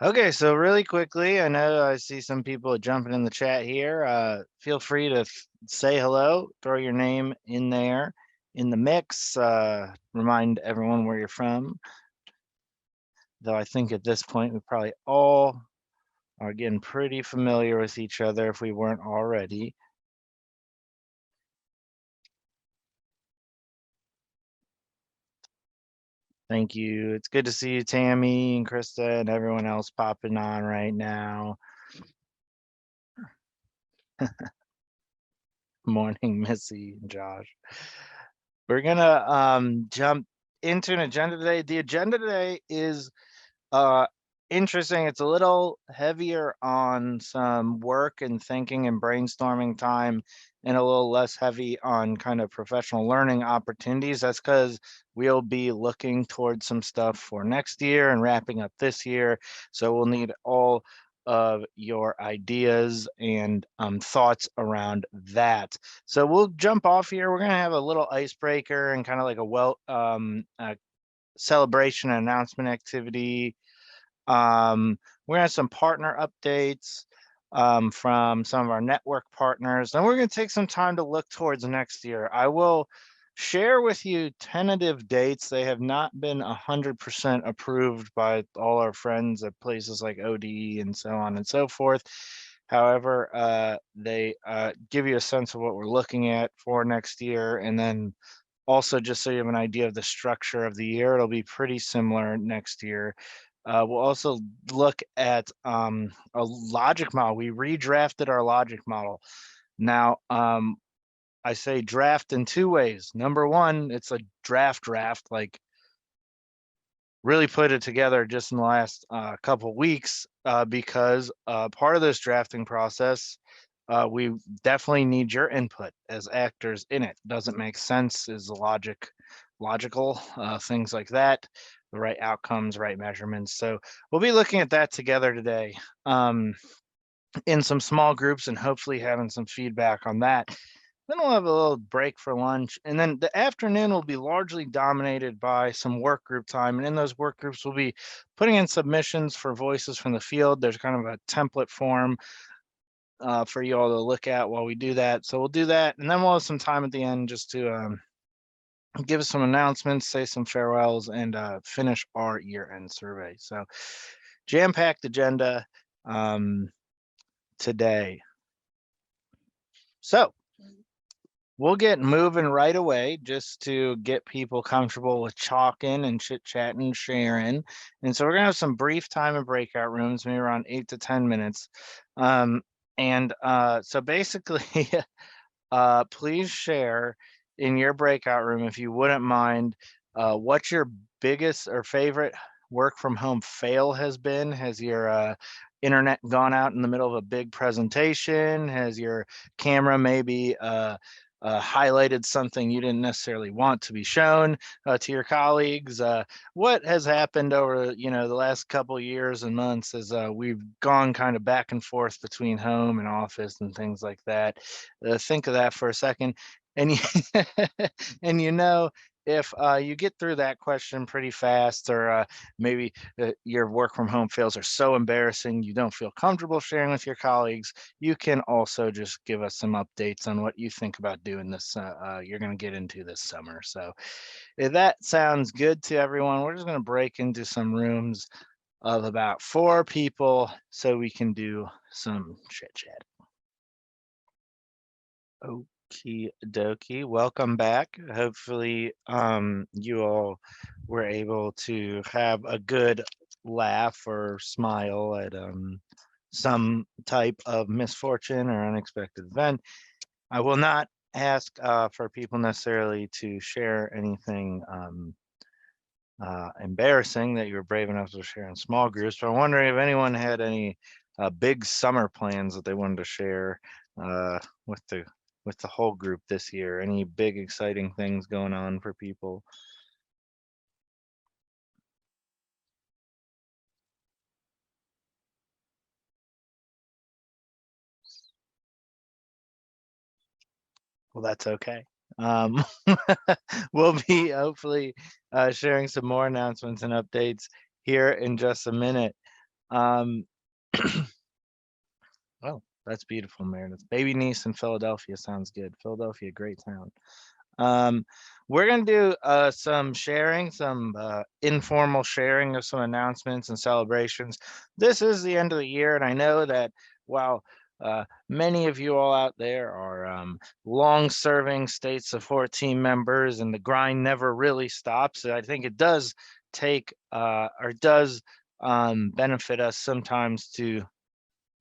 Okay, so really quickly, I know I see some people jumping in the chat here. Feel free to say hello, throw your name in there in the mix, remind everyone where you're from. Though I think at this point we probably all are getting pretty familiar with each other if we weren't already. Thank you. It's good to see you, Tammy and Krista and everyone else popping on right now. Morning, Missy and Josh. We're gonna jump into an agenda today. The agenda today is uh interesting. It's a little heavier on some work and thinking and brainstorming time and a little less heavy on kind of professional learning opportunities. That's because we'll be looking towards some stuff for next year and wrapping up this year. So we'll need all of your ideas and thoughts around that. So we'll jump off here. We're gonna have a little icebreaker and kind of like a celebration and announcement activity. We're gonna have some partner updates from some of our network partners, and we're gonna take some time to look towards next year. I will share with you tentative dates. They have not been 100% approved by all our friends at places like ODE and so on and so forth. However, they give you a sense of what we're looking at for next year, and then also just so you have an idea of the structure of the year, it'll be pretty similar next year. We'll also look at a logic model. We redrafted our logic model. Now, I say draft in two ways. Number one, it's a draft, like really put it together just in the last couple weeks because part of this drafting process, we definitely need your input as actors in it. Doesn't make sense? Is the logical? Things like that, the right outcomes, right measurements. So we'll be looking at that together today in some small groups and hopefully having some feedback on that. Then we'll have a little break for lunch. And then the afternoon will be largely dominated by some work group time. And in those work groups, we'll be putting in submissions for voices from the field. There's kind of a template form for you all to look at while we do that. So we'll do that. And then we'll have some time at the end just to give us some announcements, say some farewells, and finish our year-end survey. So jam-packed agenda today. So we'll get moving right away just to get people comfortable with chalking and chit-chatting, sharing. And so we're going to have some brief time in breakout rooms, maybe around 8 to 10 minutes. So basically, please share in your breakout room, if you wouldn't mind, what your biggest or favorite work from home fail has been. Has your internet gone out in the middle of a big presentation? Has your camera maybe highlighted something you didn't necessarily want to be shown to your colleagues? What has happened over the last couple years and months as we've gone kind of back and forth between home and office and things like that? Think of that for a second, and and if you get through that question pretty fast, or maybe your work from home fails are so embarrassing you don't feel comfortable sharing with your colleagues, you can also just give us some updates on what you think about doing this. You're going to get into this summer. So if that sounds good to everyone, we're just going to break into some rooms of about 4 people so we can do some chit chat. Okie dokie, welcome back. Hopefully you all were able to have a good laugh or smile at some type of misfortune or unexpected event. I will not ask for people necessarily to share anything embarrassing that you were brave enough to share in small groups, but I'm wondering if anyone had any big summer plans that they wanted to share with the whole group this year. Any big exciting things going on for people? Well, that's okay. We'll be hopefully sharing some more announcements and updates here in just a minute. Um, well, that's beautiful, Meredith. Baby niece in Philadelphia sounds good. Philadelphia, great town. Um, we're gonna do some sharing, some informal sharing of some announcements and celebrations. This is the end of the year, and I know that while many of you all out there are long-serving state support team members, and the grind never really stops. I think it does take or does benefit us sometimes to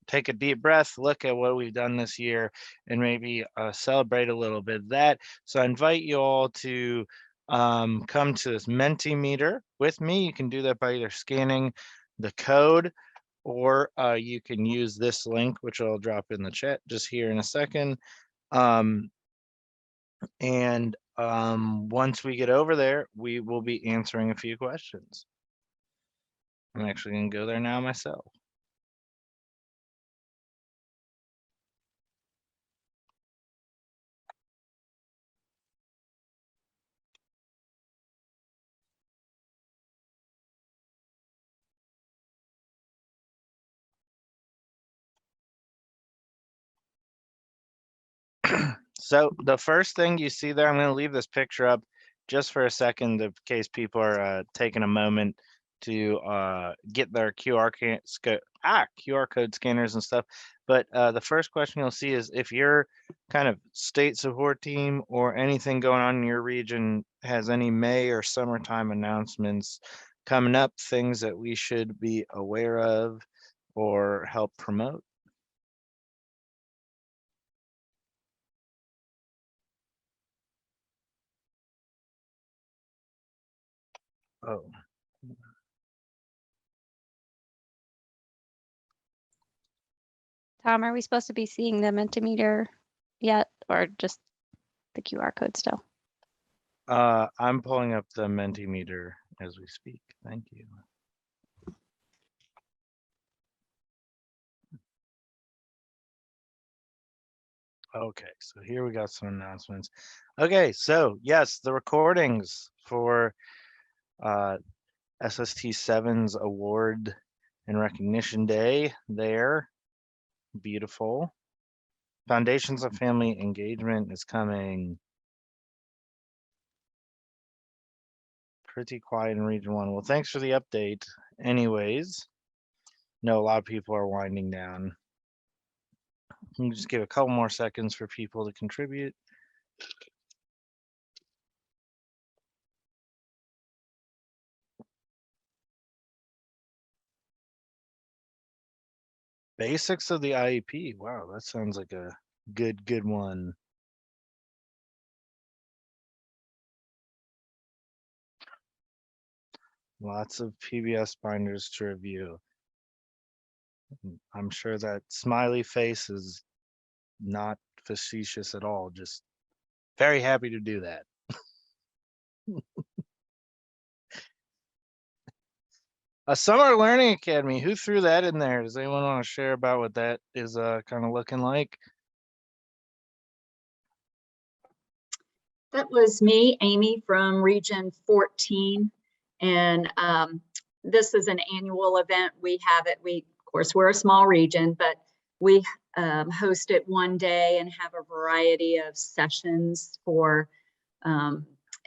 take a deep breath, look at what we've done this year, and maybe celebrate a little bit of that. So I invite you all to come to this Mentimeter with me. You can do that by either scanning the code, or you can use this link, which I'll drop in the chat just here in a second. And once we get over there, we will be answering a few questions. I'm actually going to go there now myself. So the first thing you see there, I'm going to leave this picture up just for a second in case people are taking a moment to get their QR code scanners and stuff. But the first question you'll see is if your kind of state support team or anything going on in your region has any May or summertime announcements coming up, things that we should be aware of or help promote. Oh. Tom, are we supposed to be seeing the Mentimeter yet, or just the QR code still? I'm pulling up the Mentimeter as we speak. Thank you. Okay, so here we got some announcements. Okay, so yes, the recordings for SST7's award and recognition day there. Beautiful. Foundations of Family Engagement is coming. Pretty quiet in Region 1. Well, thanks for the update. Anyways, no, a lot of people are winding down. Let me just give a couple more seconds for people to contribute. Basics of the IEP. Wow, that sounds like a good one. Lots of PBS binders to review. I'm sure that smiley face is not facetious at all, just very happy to do that. A Summer Learning Academy, who threw that in there? Does anyone want to share about what that is kind of looking like? That was me, Amy, from Region 14. And this is an annual event. We have it, of course, we're a small region, but we host it one day and have a variety of sessions for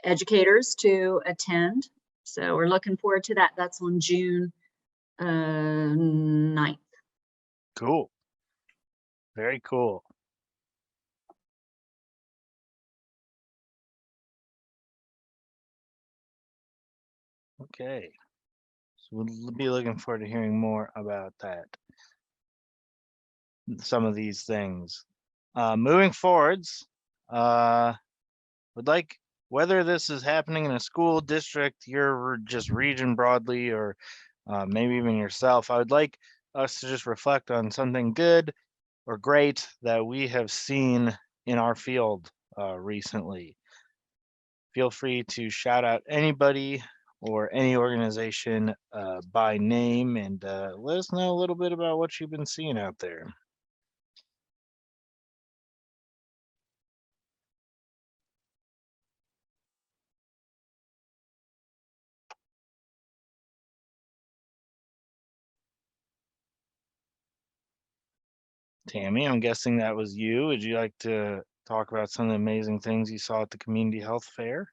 educators to attend. So we're looking forward to that. That's on June 9th. Cool. Very cool. Okay. So we'll be looking forward to hearing more about that. Some of these things. Moving forwards, would like, whether this is happening in a school district, your just region broadly, or maybe even yourself, I would like us to just reflect on something good or great that we have seen in our field recently. Feel free to shout out anybody or any organization by name, and let us know a little bit about what you've been seeing out there. Tammy, I'm guessing that was you. Would you like to talk about some of the amazing things you saw at the community health fair?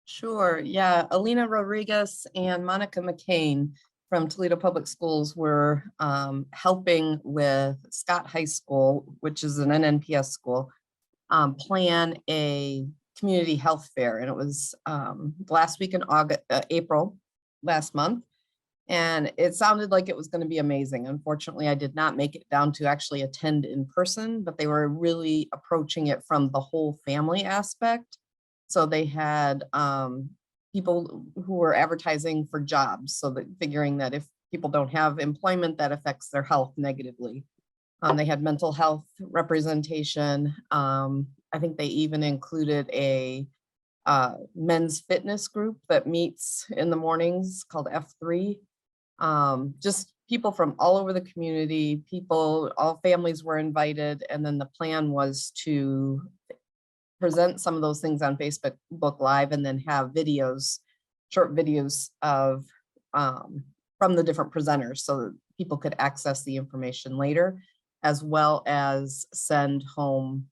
Sure. Yeah. Alina Rodriguez and Monica McCain from Toledo Public Schools were helping with Scott High School, which is an NNPS school, plan a community health fair. And it was last week in April, last month. And it sounded like it was going to be amazing. Unfortunately, I did not make it down to actually attend in person, but they were really approaching it from the whole family aspect. So they had people who were advertising for jobs, so that figuring that if people don't have employment, that affects their health negatively. They had mental health representation. I think they even included a men's fitness group that meets in the mornings called F3. Just people from all over the community, all families were invited. And then the plan was to present some of those things on Facebook Live and then have videos, short videos of from the different presenters so that people could access the information later, as well as send home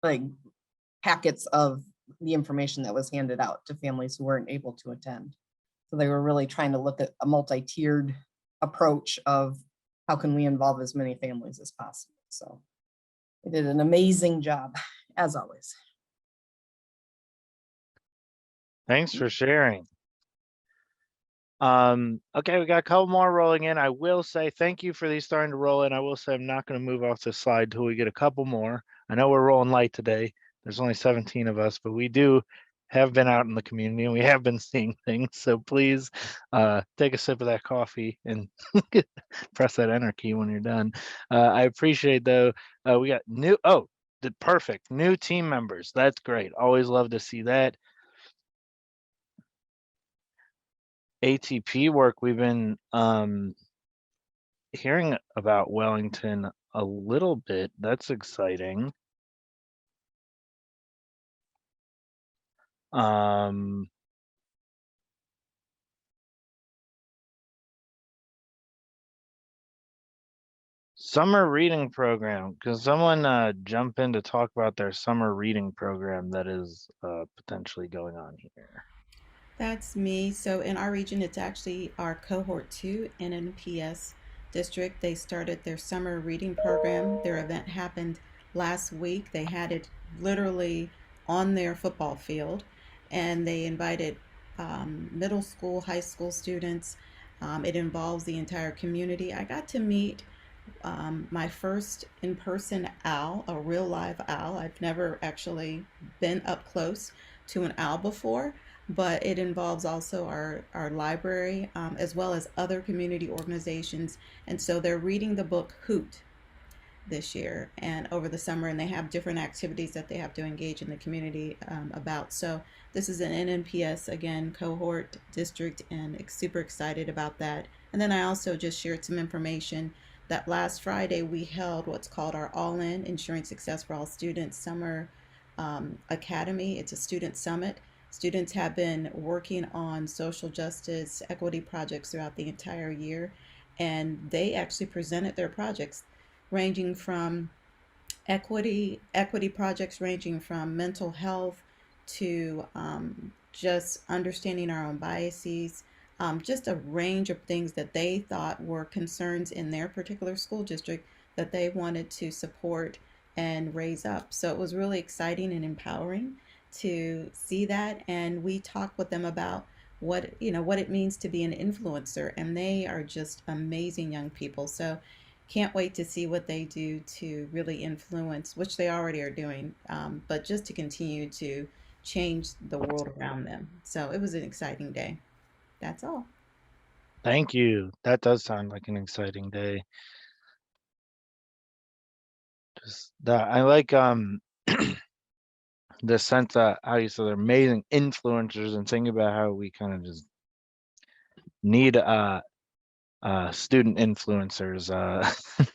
like packets of the information that was handed out to families who weren't able to attend. So they were really trying to look at a multi-tiered approach of how can we involve as many families as possible. So they did an amazing job, as always. Thanks for sharing. Okay, we got a couple more rolling in. I will say thank you for these starting to roll in. I will say I'm not going to move off this slide till we get a couple more. I know we're rolling light today. There's only 17 of us, but we have been out in the community and we have been seeing things. So please take a sip of that coffee and press that enter key when you're done. I appreciate though, we got perfect new team members. That's great. Always love to see that. ATP work, we've been hearing about Wellington a little bit. That's exciting. Summer reading program. Can someone jump in to talk about their summer reading program that is potentially going on here? That's me. So in our region, it's actually our cohort 2 NNPS district. They started their summer reading program. Their event happened last week. They had it literally on their football field, and they invited middle school, high school students. It involves the entire community. I got to meet my first in-person owl, a real live owl. I've never actually been up close to an owl before, but it involves also our library as well as other community organizations. And so they're reading the book Hoot this year and over the summer, and they have different activities that they have to engage in the community about. So this is an NNPS, again, cohort district, and super excited about that. And then I also just shared some information that last Friday we held what's called our All-In Ensuring Success for All Students Summer Academy. It's a student summit. Students have been working on social justice equity projects throughout the entire year, and they actually presented their projects ranging from equity projects ranging from mental health to just understanding our own biases, just a range of things that they thought were concerns in their particular school district that they wanted to support and raise up. So it was really exciting and empowering to see that, and we talked with them about what it means to be an influencer, and they are just amazing young people. So can't wait to see what they do to really influence, which they already are doing, but just to continue to change the world around them. So it was an exciting day. That's all. Thank you. That does sound like an exciting day. Just that I like the sense that how you said they're amazing influencers, and thinking about how we kind of just need student influencers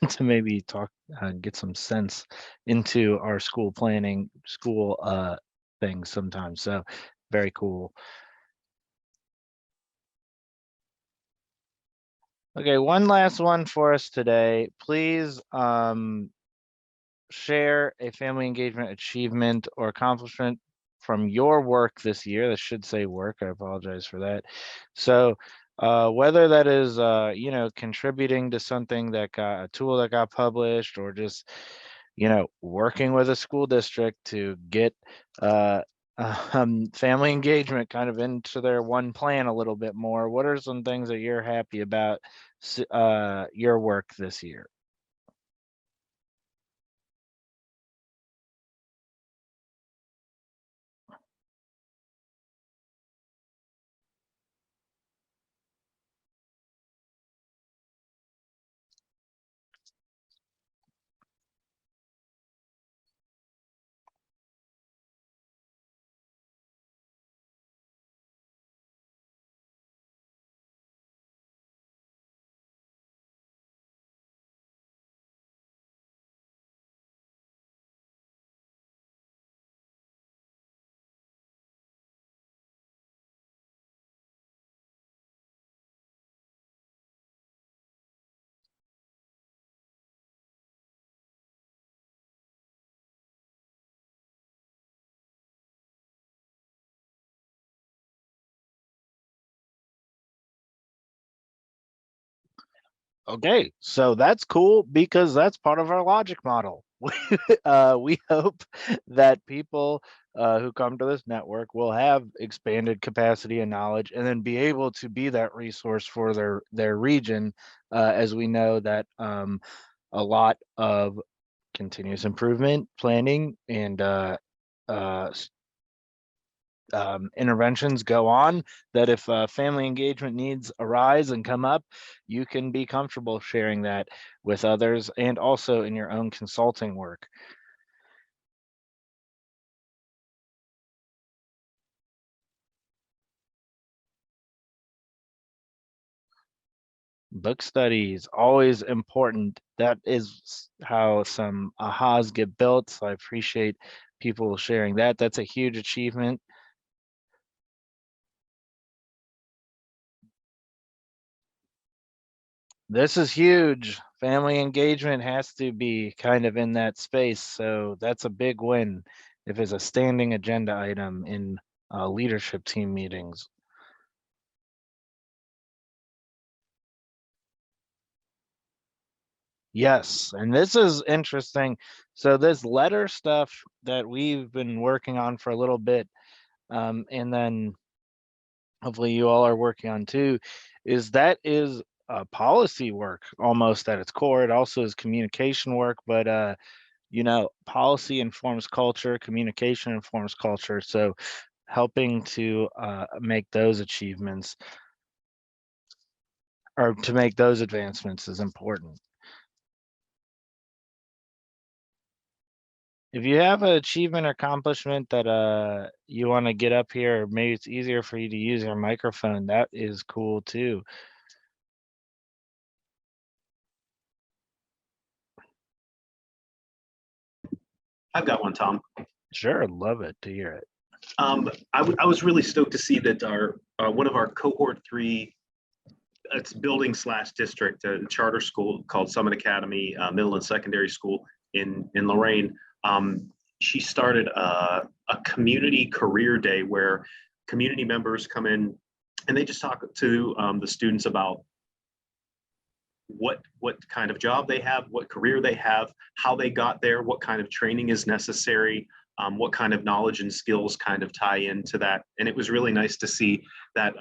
to maybe get some sense into our school planning, school things sometimes. So very cool. Okay, one last one for us today. Please share a family engagement achievement or accomplishment from your work this year. That should say work. I apologize for that. So whether that is you know, contributing to something that got a tool that got published, or just, you know, working with a school district to get family engagement kind of into their one plan a little bit more. What are some things that you're happy about your work this year? Okay, so that's cool because that's part of our logic model. We hope that people who come to this network will have expanded capacity and knowledge, and then be able to be that resource for their region, as we know that a lot of continuous improvement planning and uh, interventions go on, that if family engagement needs arise and come up, you can be comfortable sharing that with others and also in your own consulting work. Book studies, always important. That is how some ahas get built. So I appreciate people sharing that. That's a huge achievement. This is huge. Family engagement has to be kind of in that space. So that's a big win if it's a standing agenda item in leadership team meetings. Yes, and this is interesting. So this letter stuff that we've been working on for a little bit, and then hopefully you all are working on too, is policy work almost at its core. It also is communication work, but you know, policy informs culture, communication informs culture. So helping to make those achievements or to make those advancements is important. If you have an achievement or accomplishment that you want to get up here, or maybe it's easier for you to use your microphone, that is cool too. I've got one, Tom. Sure, love it to hear it. I was really stoked to see that our one of our cohort 3, it's building / district, a charter school called Summit Academy Middle and Secondary School in Lorraine. She started a community career day where community members come in and they just talk to the students about what kind of job they have, what career they have, how they got there, what kind of training is necessary, what kind of knowledge and skills kind of tie into that. And it was really nice to see that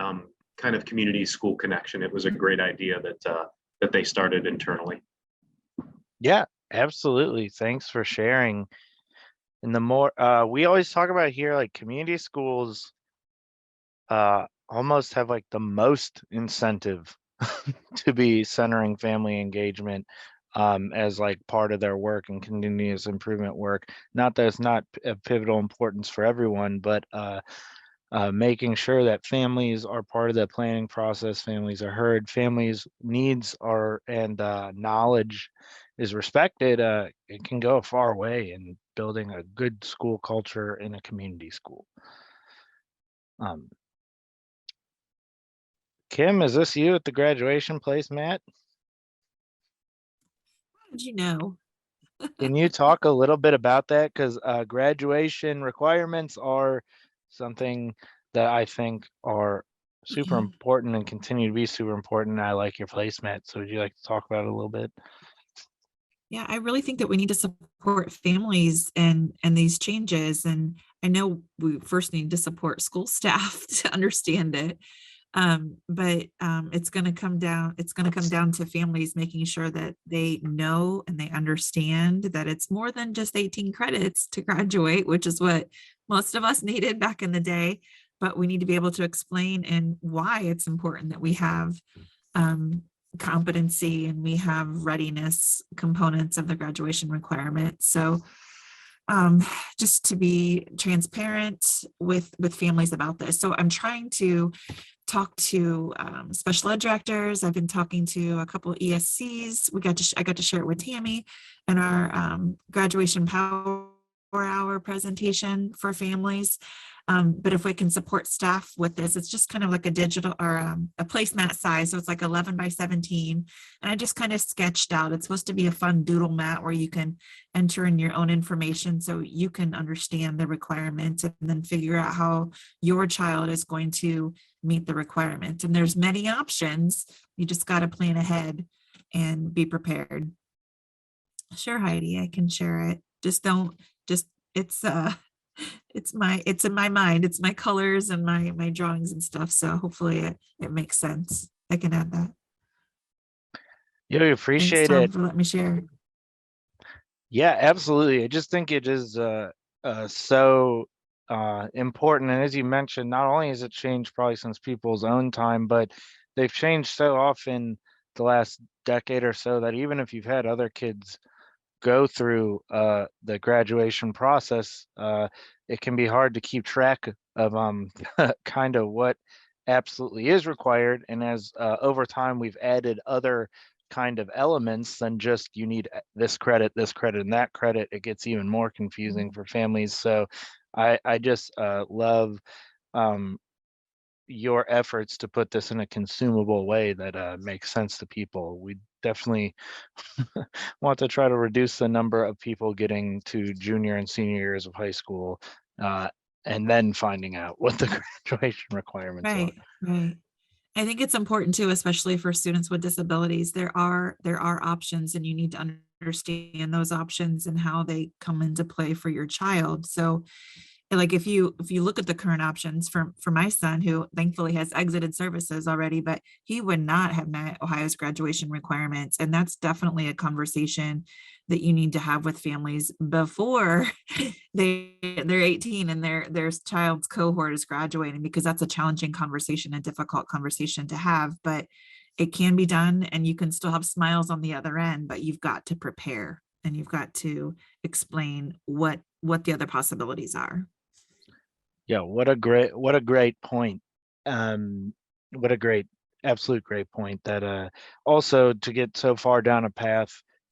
kind of community school connection. It was a great idea that they started internally. Yeah, absolutely. Thanks for sharing. And the more we always talk about here, like community schools almost have like the most incentive to be centering family engagement as like part of their work and continuous improvement work. Not that it's not of pivotal importance for everyone, but making sure that families are part of the planning process, families are heard, families' needs are and knowledge is respected. It can go a far way in building a good school culture in a community school. Kim, is this you at the graduation placemat? How did you know? Can you talk a little bit about that? Because graduation requirements are something that I think are super Yeah. important and continue to be super important. I like your placemat. So would you like to talk about it a little bit? Yeah, I really think that we need to support families and these changes. And I know we first need to support school staff to understand it. But it's going to come down. It's going to come down to families making sure that they know and they understand that it's more than just 18 credits to graduate, which is what most of us needed back in the day. But we need to be able to explain and why it's important that we have competency and we have readiness components of the graduation requirement. So just to be transparent with families about this. So I'm trying to talk to special ed directors. I've been talking to a couple of ESCs. I got to share it with Tammy in our graduation power hour presentation for families. But if we can support staff with this, it's just kind of like a digital or a placemat size. So it's like 11 by 17. And I just kind of sketched out, it's supposed to be a fun doodle mat where you can enter in your own information so you can understand the requirements and then figure out how your child is going to meet the requirement. And there's many options. You just got to plan ahead and be prepared. Sure, Heidi, I can share it. Just it's in my mind. It's my colors and my drawings and stuff. So hopefully it makes sense. I can add that. Yeah, we Thanks, appreciate Tom, it. for letting me share. Yeah, absolutely. I just think it is so important. And as you mentioned, not only has it changed probably since people's own time, but they've changed so often the last decade or so that even if you've had other kids go through the graduation process, it can be hard to keep track of kind of what absolutely is required. And as over time we've added other kind of elements than just you need this credit, and that credit, it gets even more confusing for families. So I just love your efforts to put this in a consumable way that makes sense to people. We definitely want to try to reduce the number of people getting to junior and senior years of high school and then finding out what the graduation requirements are. Right. I think it's important too, especially for students with disabilities. There are options and you need to understand those options and how they come into play for your child. So like if you look at the current options for my son, who thankfully has exited services already, but he would not have met Ohio's graduation requirements. And that's definitely a conversation that you need to have with families before they're 18 and their child's cohort is graduating, because that's a challenging conversation, a difficult conversation to have, but it can be done and you can still have smiles on the other end, but you've got to prepare and you've got to explain what the other possibilities are. Yeah, what a great point. What a great, absolute great point that also to get so far down a path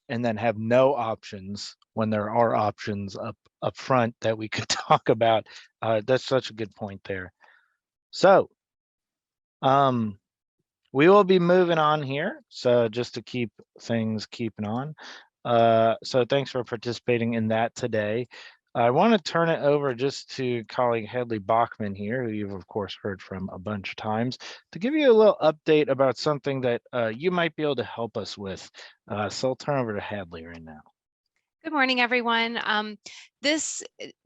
and then have no options when there are options up front that we could talk about. That's such a good point there. So we will be moving on here. So just to keep things keeping on. So thanks for participating in that today. I want to turn it over just to colleague Hadley Bachman here, who you've of course heard from a bunch of times, to give you a little update about something that you might be able to help us with. So I'll turn over to Hadley right now. Good morning, everyone.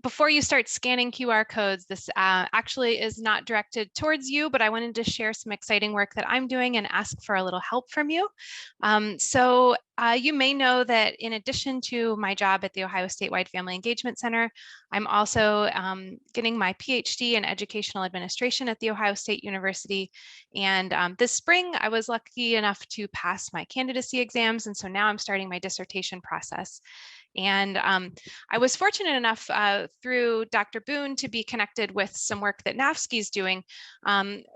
Before you start scanning QR codes, this actually is not directed towards you, but I wanted to share some exciting work that I'm doing and ask for a little help from you. So you may know that in addition to my job at the Ohio Statewide Family Engagement Center, I'm also getting my PhD in educational administration at the Ohio State University. And this spring, I was lucky enough to pass my candidacy exams. And so now I'm starting my dissertation process. And I was fortunate enough through Dr. Boone to be connected with some work that NAFSC is doing,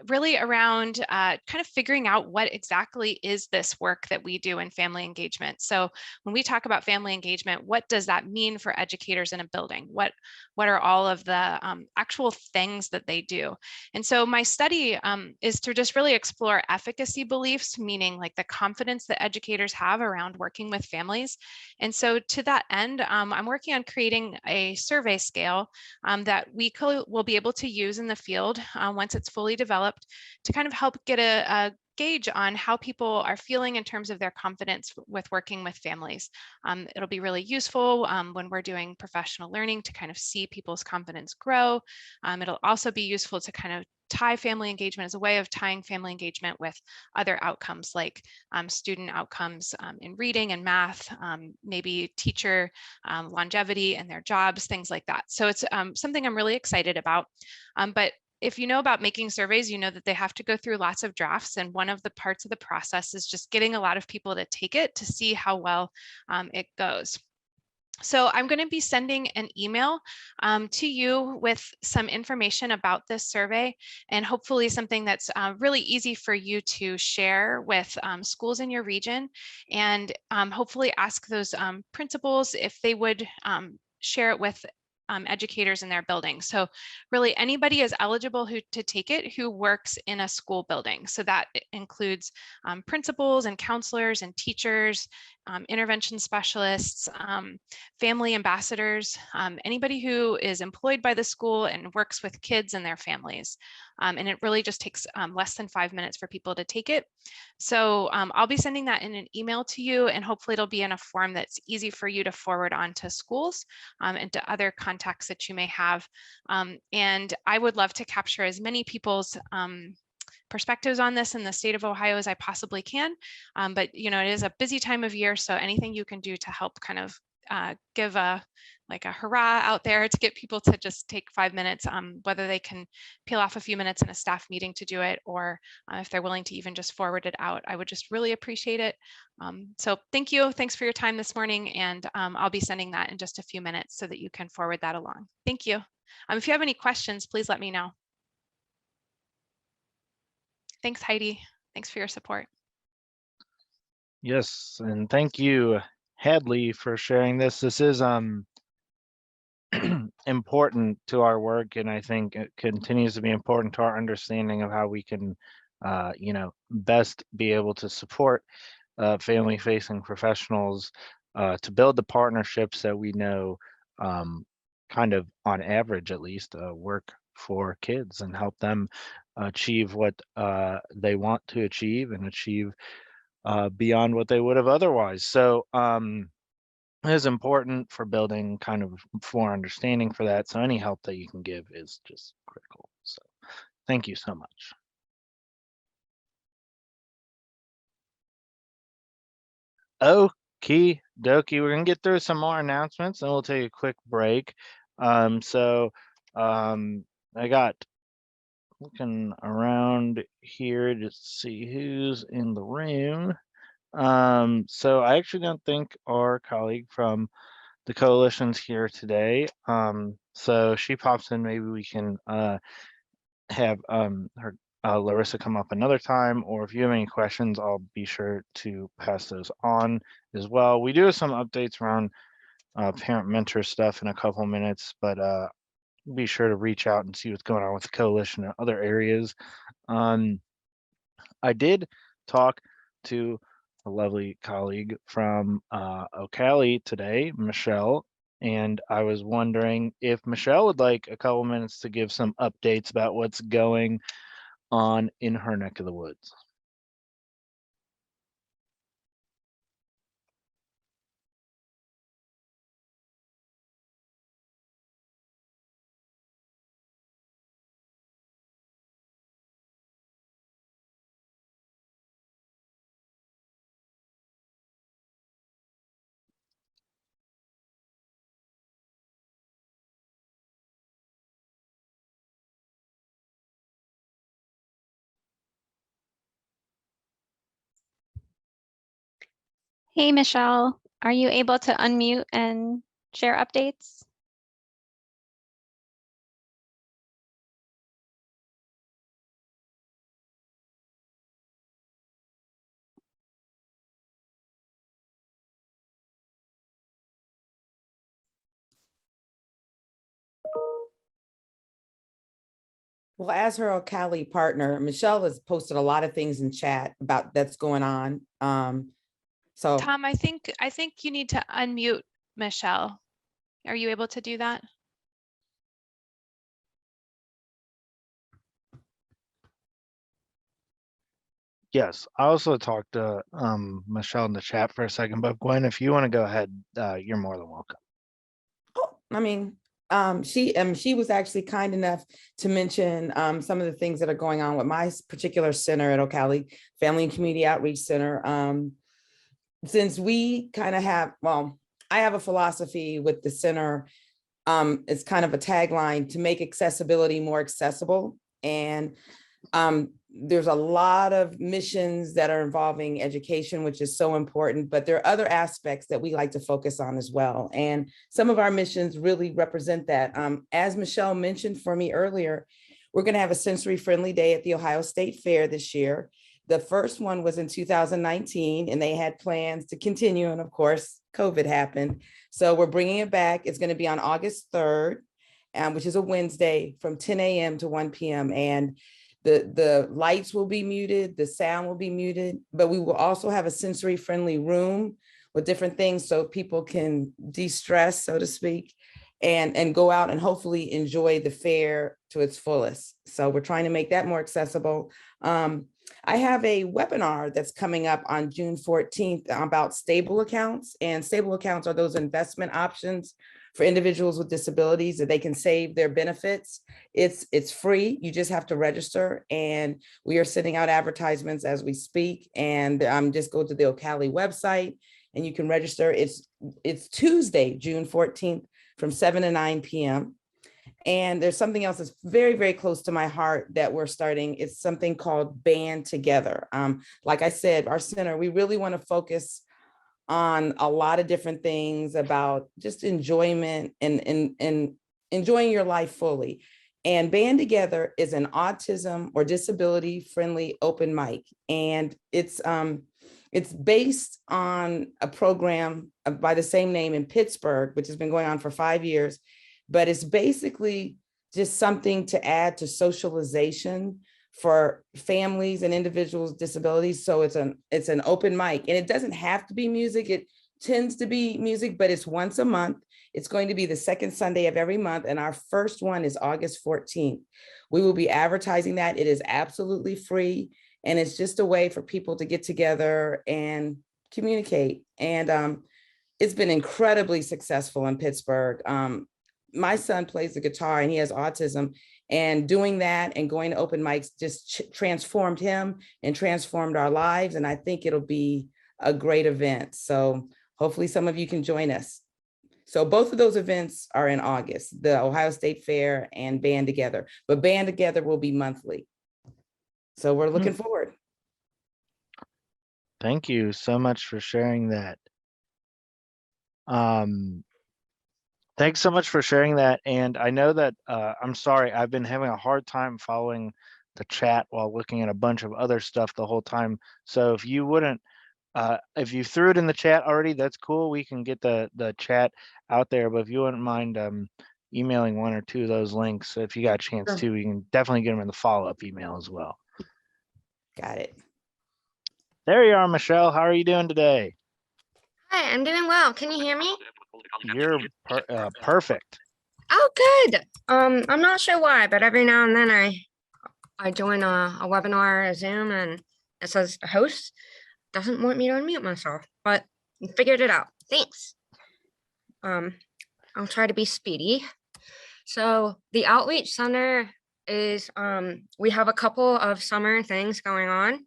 really around kind of figuring out what exactly is this work that we do in family engagement. So when we talk about family engagement, what does that mean for educators in a building? What are all of the actual things that they do? And so my study is to just really explore efficacy beliefs, meaning like the confidence that educators have around working with families. And so to that end, I'm working on creating a survey scale that we will be able to use in the field once it's fully developed to kind of help get a gauge on how people are feeling in terms of their confidence with working with families. It'll be really useful when we're doing professional learning to kind of see people's confidence grow. It'll also be useful to kind of tie family engagement as a way of tying family engagement with other outcomes like student outcomes in reading and math, maybe teacher longevity and their jobs, things like that. So it's something I'm really excited about. But if you know about making surveys, you know that they have to go through lots of drafts. And one of the parts of the process is just getting a lot of people to take it to see how well it goes. So I'm going to be sending an email to you with some information about this survey and hopefully something that's really easy for you to share with schools in your region, and hopefully ask those principals if they would share it with educators in their building. So really anybody is eligible to take it who works in a school building. So that includes principals and counselors and teachers, intervention specialists, family ambassadors, anybody who is employed by the school and works with kids and their families. And it really just takes less than 5 minutes for people to take it. So I'll be sending that in an email to you, and hopefully it'll be in a form that's easy for you to forward on to schools and to other contacts that you may have. And I would love to capture as many people's perspectives on this in the state of Ohio as I possibly can. But you know, it is a busy time of year, so anything you can do to help kind of give a hurrah out there to get people to just take 5 minutes, whether they can peel off a few minutes in a staff meeting to do it, or if they're willing to even just forward it out, I would just really appreciate it. So thank you. Thanks for your time this morning. And I'll be sending that in just a few minutes so that you can forward that along. Thank you. If you have any questions, please let me know. Thanks, Heidi. Thanks for your support. Yes, and thank you, Hadley, for sharing this. This is important to our work, and I think it continues to be important to our understanding of how we can, best be able to support family-facing professionals to build the partnerships that we know, kind of on average at least, work for kids and help them achieve what they want to achieve and achieve beyond what they would have otherwise. So it is important for building kind of more understanding for that. So any help that you can give is just critical. So thank you so much. Okie dokie, we're gonna get through some more announcements and we'll take a quick break. I got looking around here to see who's in the room. So I actually don't think our colleague from the coalition's here today. So she pops in, maybe we can have her Larissa come up another time, or if you have any questions, I'll be sure to pass those on as well. We do have some updates around parent mentor stuff in a couple minutes, but be sure to reach out and see what's going on with the coalition and other areas. I did talk to a lovely colleague from Ocala today, Michelle, and I was wondering if Michelle would like a couple minutes to give some updates about what's going on in her neck of the woods. Hey, Michelle. Are you able to unmute and share updates? Well, as her Ocali partner, Michelle has posted a lot of things in chat about that's going on. So Tom, I think you need to unmute Michelle. Are you able to do that? Yes, I also talked to Michelle in the chat for a second, but Gwen, if you want to go ahead, you're more than welcome. oh, I mean, she was actually kind enough to mention some of the things that are going on with my particular center at Ocali, Family and Community Outreach Center. Since we kind of have, well, I have a philosophy with the center. It's kind of a tagline to make accessibility more accessible. And there's a lot of missions that are involving education, which is so important, but there are other aspects that we like to focus on as well. And some of our missions really represent that. As Michelle mentioned for me earlier, we're going to have a sensory friendly day at the Ohio State Fair this year. The first one was in 2019, and they had plans to continue. And of course, COVID happened. So we're bringing it back. It's going to be on August 3rd, which is a Wednesday from 10 a.m. to 1 p.m. And the lights will be muted, the sound will be muted, but we will also have a sensory friendly room with different things so people can de-stress, so to speak, and go out and hopefully enjoy the fair to its fullest. So we're trying to make that more accessible. I have a webinar that's coming up on June 14th about stable accounts, and stable accounts are those investment options for individuals with disabilities that they can save their benefits. It's free. You just have to register, and we are sending out advertisements as we speak. And just go to the Ocali website and you can register. It's Tuesday, June 14th from 7 to 9 p.m. And there's something else that's very, very close to my heart that we're starting. It's something called Band Together. Like I said, our center, we really want to focus on a lot of different things about just enjoyment and enjoying your life fully. And Band Together is an autism or disability friendly open mic. And it's based on a program by the same name in Pittsburgh, which has been going on for 5 years. But it's basically just something to add to socialization for families and individuals with disabilities. So it's an open mic, and it doesn't have to be music. It tends to be music, but it's once a month. It's going to be the second Sunday of every month. And our first one is August 14th. We will be advertising that. It is absolutely free. And it's just a way for people to get together and communicate. And it's been incredibly successful in Pittsburgh. My son plays the guitar and he has autism, and doing that and going to open mics just transformed him and transformed our lives. And I think it'll be a great event. So hopefully some of you can join us. So both of those events are in August, the Ohio State Fair and Band Together, but Band Together will be monthly. So we're looking forward. Thank you so much for sharing that. Thanks so much for sharing that. And I know that, I'm sorry, I've been having a hard time following the chat while looking at a bunch of other stuff the whole time. So if you wouldn't, if you threw it in the chat already, that's cool. We can get the chat out there, but if you wouldn't mind emailing one or two of those links, if you got a chance Sure. to, we can definitely get them in the follow-up email as well. Got it. There you are, Michelle. How are you doing today? Hi, I'm doing well. Can you hear me? You're perfect. Oh, good. I'm not sure why, but every now and then I join a webinar, a Zoom, and it says the host doesn't want me to unmute myself, but I figured it out. Thanks. I'll try to be speedy. So the Outreach Center is, we have a couple of summer things going on.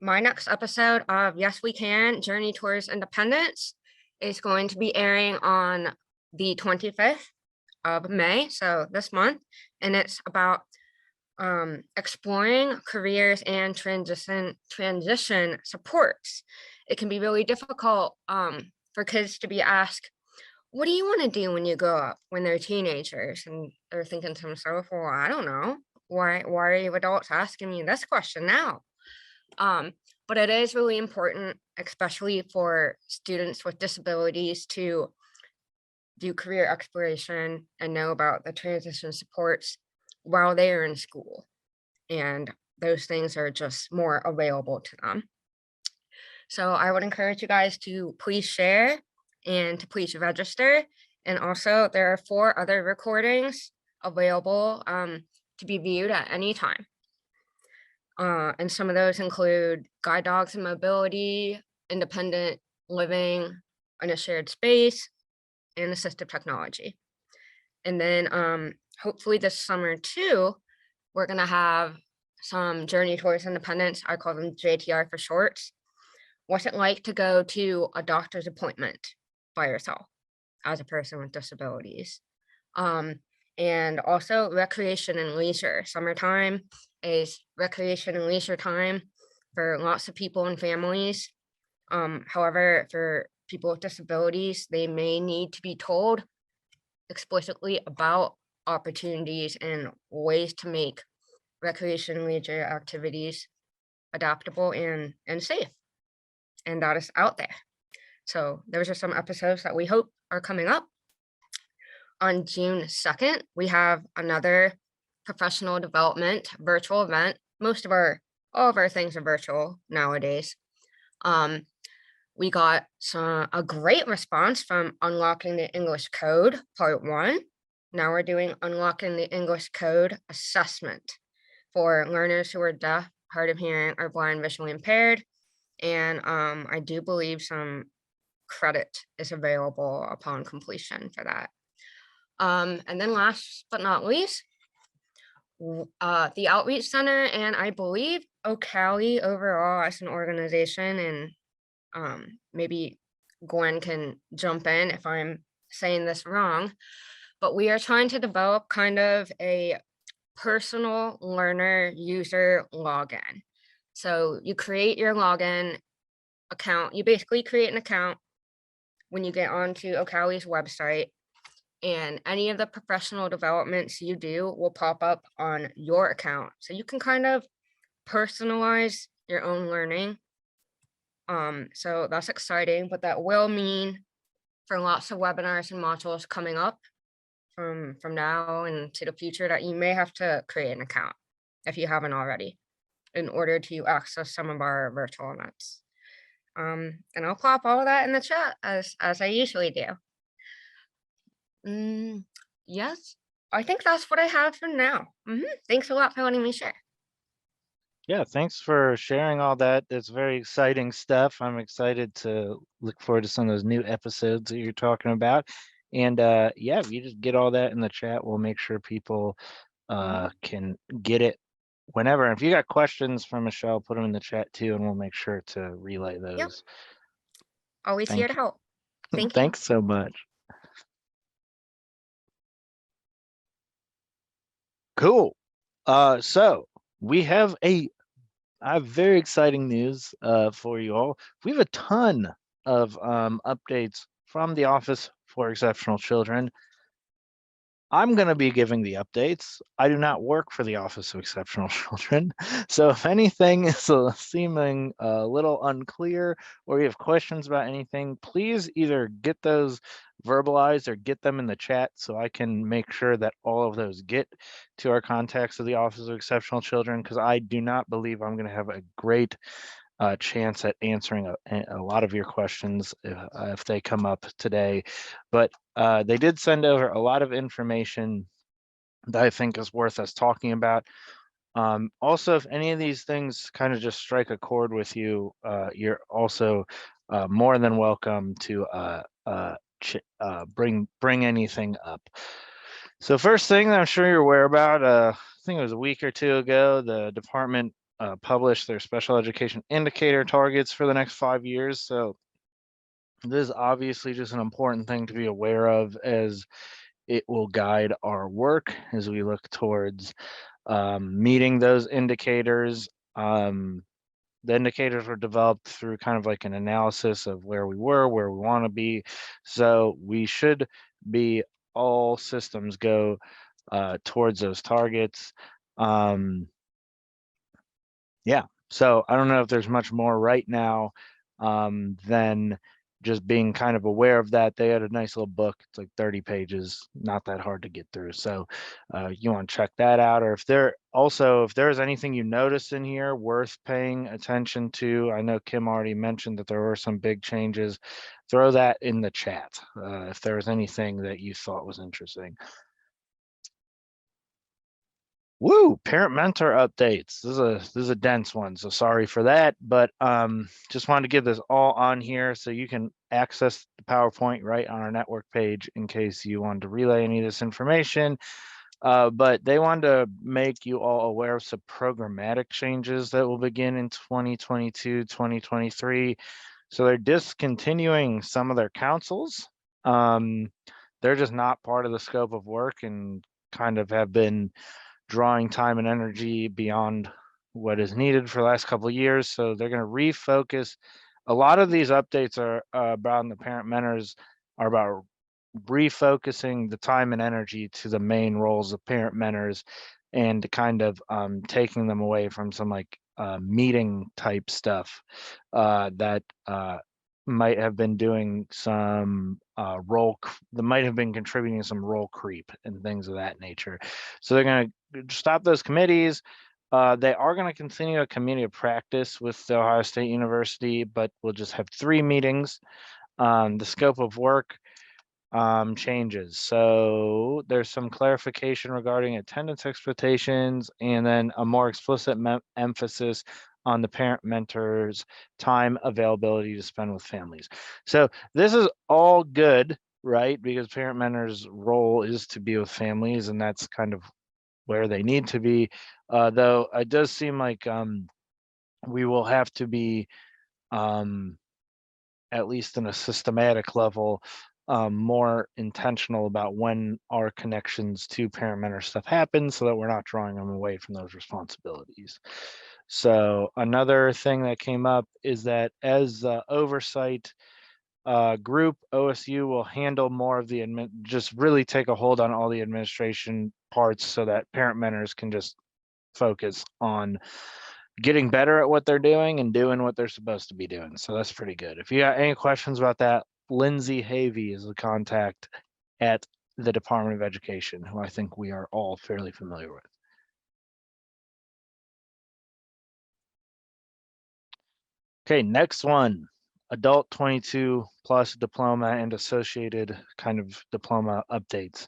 My next episode of Yes We Can, Journey Towards Independence is going to be airing on the 25th of May, so this month, and it's about exploring careers and transition supports. It can be really difficult for kids to be asked, what do you want to do when you grow up, when they're teenagers? And they're thinking to themselves, well, I don't know. Why are you adults asking me this question now? But it is really important, especially for students with disabilities, to do career exploration and know about the transition supports while they are in school. And those things are just more available to them. So I would encourage you guys to please share and to please register. And also there are 4 other recordings available to be viewed at any time. And some of those include guide dogs and mobility, independent living in a shared space, and assistive technology. And then hopefully this summer too, we're gonna have some journey towards independence. I call them JTI for shorts. What's it like to go to a doctor's appointment by yourself as a person with disabilities? And also recreation and leisure. Summertime is recreation and leisure time for lots of people and families. However, for people with disabilities, they may need to be told explicitly about opportunities and ways to make recreation and leisure activities adaptable and safe. And that is out there. So those are some episodes that we hope are coming up. On June 2nd, we have another professional development virtual event. All of our things are virtual nowadays. We got a great response from Unlocking the English Code, Part 1. Now we're doing Unlocking the English Code assessment for learners who are deaf, hard of hearing, or blind, visually impaired. And I do believe some credit is available upon completion for that. And then last but not least, the Outreach Center, and I believe Ocali overall as an organization, and maybe Gwen can jump in if I'm saying this wrong, but we are trying to develop kind of a personal learner user login. So you create your login account. You basically create an account when you get onto Ocali's website, and any of the professional developments you do will pop up on your account. So you can kind of personalize your own learning. So that's exciting, but that will mean for lots of webinars and modules coming up from now and to the future that you may have to create an account if you haven't already in order to access some of our virtual events. And I'll plop all of that in the chat as I usually do. Yes, I think that's what I have for now. Thanks a lot for letting me share. Yeah, thanks for sharing all that. It's very exciting stuff. I'm excited to look forward to some of those new episodes that you're talking about. And yeah, if you just get all that in the chat, we'll make sure people can get it whenever. And if you got questions from Michelle, put them in the chat too, and we'll make sure to relay those. Yep. Always here to help. Thank you. Thanks so much. Cool. So we have I have very exciting news for you all. We have a ton of updates from the Office for Exceptional Children. I'm going to be giving the updates. I do not work for the Office of Exceptional Children. So if anything is seeming a little unclear or you have questions about anything, please either get those verbalized or get them in the chat so I can make sure that all of those get to our contacts of the Office of Exceptional Children, because I do not believe I'm going to have a great chance at answering a lot of your questions if they come up today. But they did send over a lot of information that I think is worth us talking about. Also, if any of these things kind of just strike a chord with you, you're also more than welcome to bring anything up. So first thing that I'm sure you're aware about, I think it was a week or two ago, the department published their special education indicator targets for the next 5 years. So this is obviously just an important thing to be aware of, as it will guide our work as we look towards meeting those indicators. the indicators were developed through kind of like an analysis of where we were, where we want to be. So we should be all systems go towards those targets. Yeah, so I don't know if there's much more right now than just being kind of aware of that. They had a nice little book. It's like 30 pages, not that hard to get through. So you want to check that out. Or if there's anything you notice in here worth paying attention to, I know Kim already mentioned that there were some big changes. Throw that in the chat if there was anything that you thought was interesting. Woo, parent mentor updates. This is a dense one, so sorry for that, but just wanted to give this all on here so you can access the PowerPoint right on our network page in case you wanted to relay any of this information. But they wanted to make you all aware of some programmatic changes that will begin in 2022, 2023. So they're discontinuing some of their councils. They're just not part of the scope of work and kind of have been drawing time and energy beyond what is needed for the last couple of years. So they're going to refocus. A lot of these updates are about the parent mentors are about refocusing the time and energy to the main roles of parent mentors and kind of taking them away from some like meeting type stuff that might have been doing some that might have been contributing to some role creep and things of that nature. So they're going to stop those committees. They are going to continue a community of practice with the Ohio State University, but we'll just have 3 meetings. The scope of work changes. So there's some clarification regarding attendance expectations and then a more explicit emphasis on the parent mentors' time availability to spend with families. So this is all good, right? Because parent mentors' role is to be with families, and that's kind of where they need to be. Though it does seem like we will have to be, at least in a systematic level, more intentional about when our connections to parent mentor stuff happen so that we're not drawing them away from those responsibilities. So another thing that came up is that as oversight group, OSU will handle more of the just really take a hold on all the administration parts so that parent mentors can just focus on getting better at what they're doing and doing what they're supposed to be doing. So that's pretty good. If you got any questions about that, Lindsay Havey is the contact at the Department of Education, who I think we are all fairly familiar with. Okay, next one, adult 22 plus diploma and associated kind of diploma updates.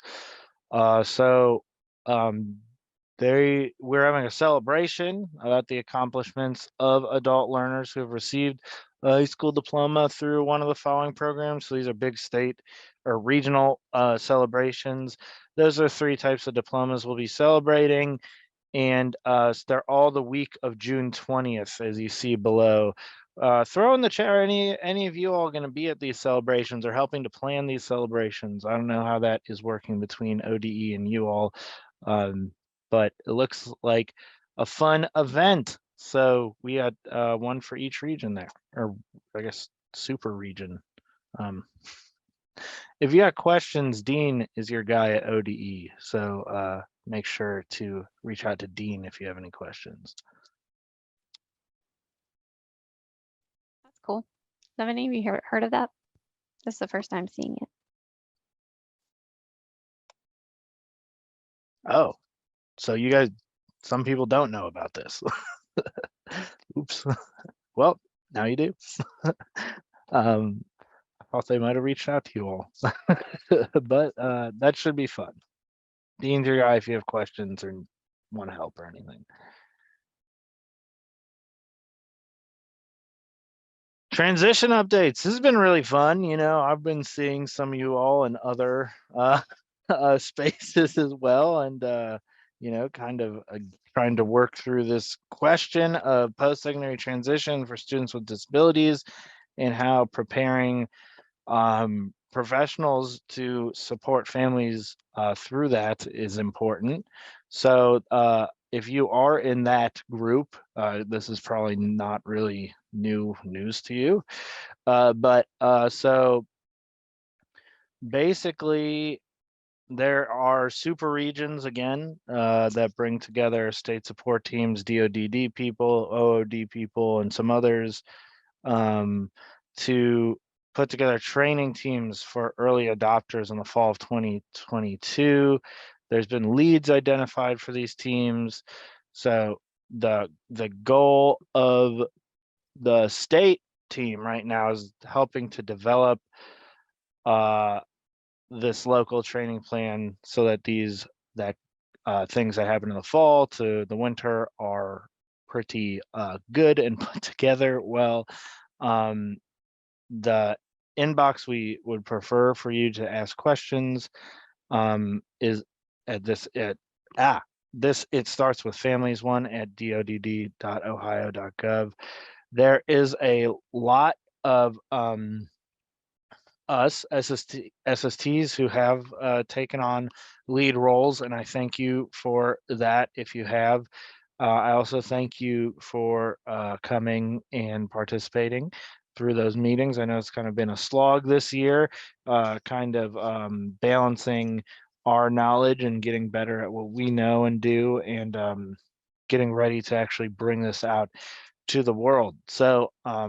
We're having a celebration about the accomplishments of adult learners who have received a high school diploma through one of the following programs. So these are big state or regional celebrations. Those are 3 types of diplomas we'll be celebrating. And they're all the week of June 20th, as you see below. Throw in the chat, are any of you all going to be at these celebrations or helping to plan these celebrations? I don't know how that is working between ODE and you all, but it looks like a fun event. So we had one for each region there, or I guess super region. If you got questions, Dean is your guy at ODE. So make sure to reach out to Dean if you have any questions. That's cool. Have any of you heard of that? This is the first time seeing it. Oh, so you guys, some people don't know about this. Oops. Well, now you do. I thought they might have reached out to you all, but that should be fun. Dean's your guy if you have questions or want to help or anything. Transition updates. This has been really fun. You know, I've been seeing some of you all in other spaces as well, and you know, kind of trying to work through this question of post-secondary transition for students with disabilities and how preparing professionals to support families through that is important. So if you are in that group, this is probably not really new news to you, but so basically there are super regions again that bring together state support teams, DODD people, OOD people, and some others to put together training teams for early adopters in the fall of 2022. There's been leads identified for these teams. So the goal of the state team right now is helping to develop this local training plan so that these things that happen in the fall to the winter are pretty good and put together well. The inbox we would prefer for you to ask questions is at this it starts with families one at dodd.ohio.gov. There is a lot of SSTs who have taken on lead roles, and I thank you for that if you have. I also thank you for coming and participating through those meetings. I know it's kind of been a slog this year, kind of balancing our knowledge and getting better at what we know and do, and getting ready to actually bring this out to the world. So I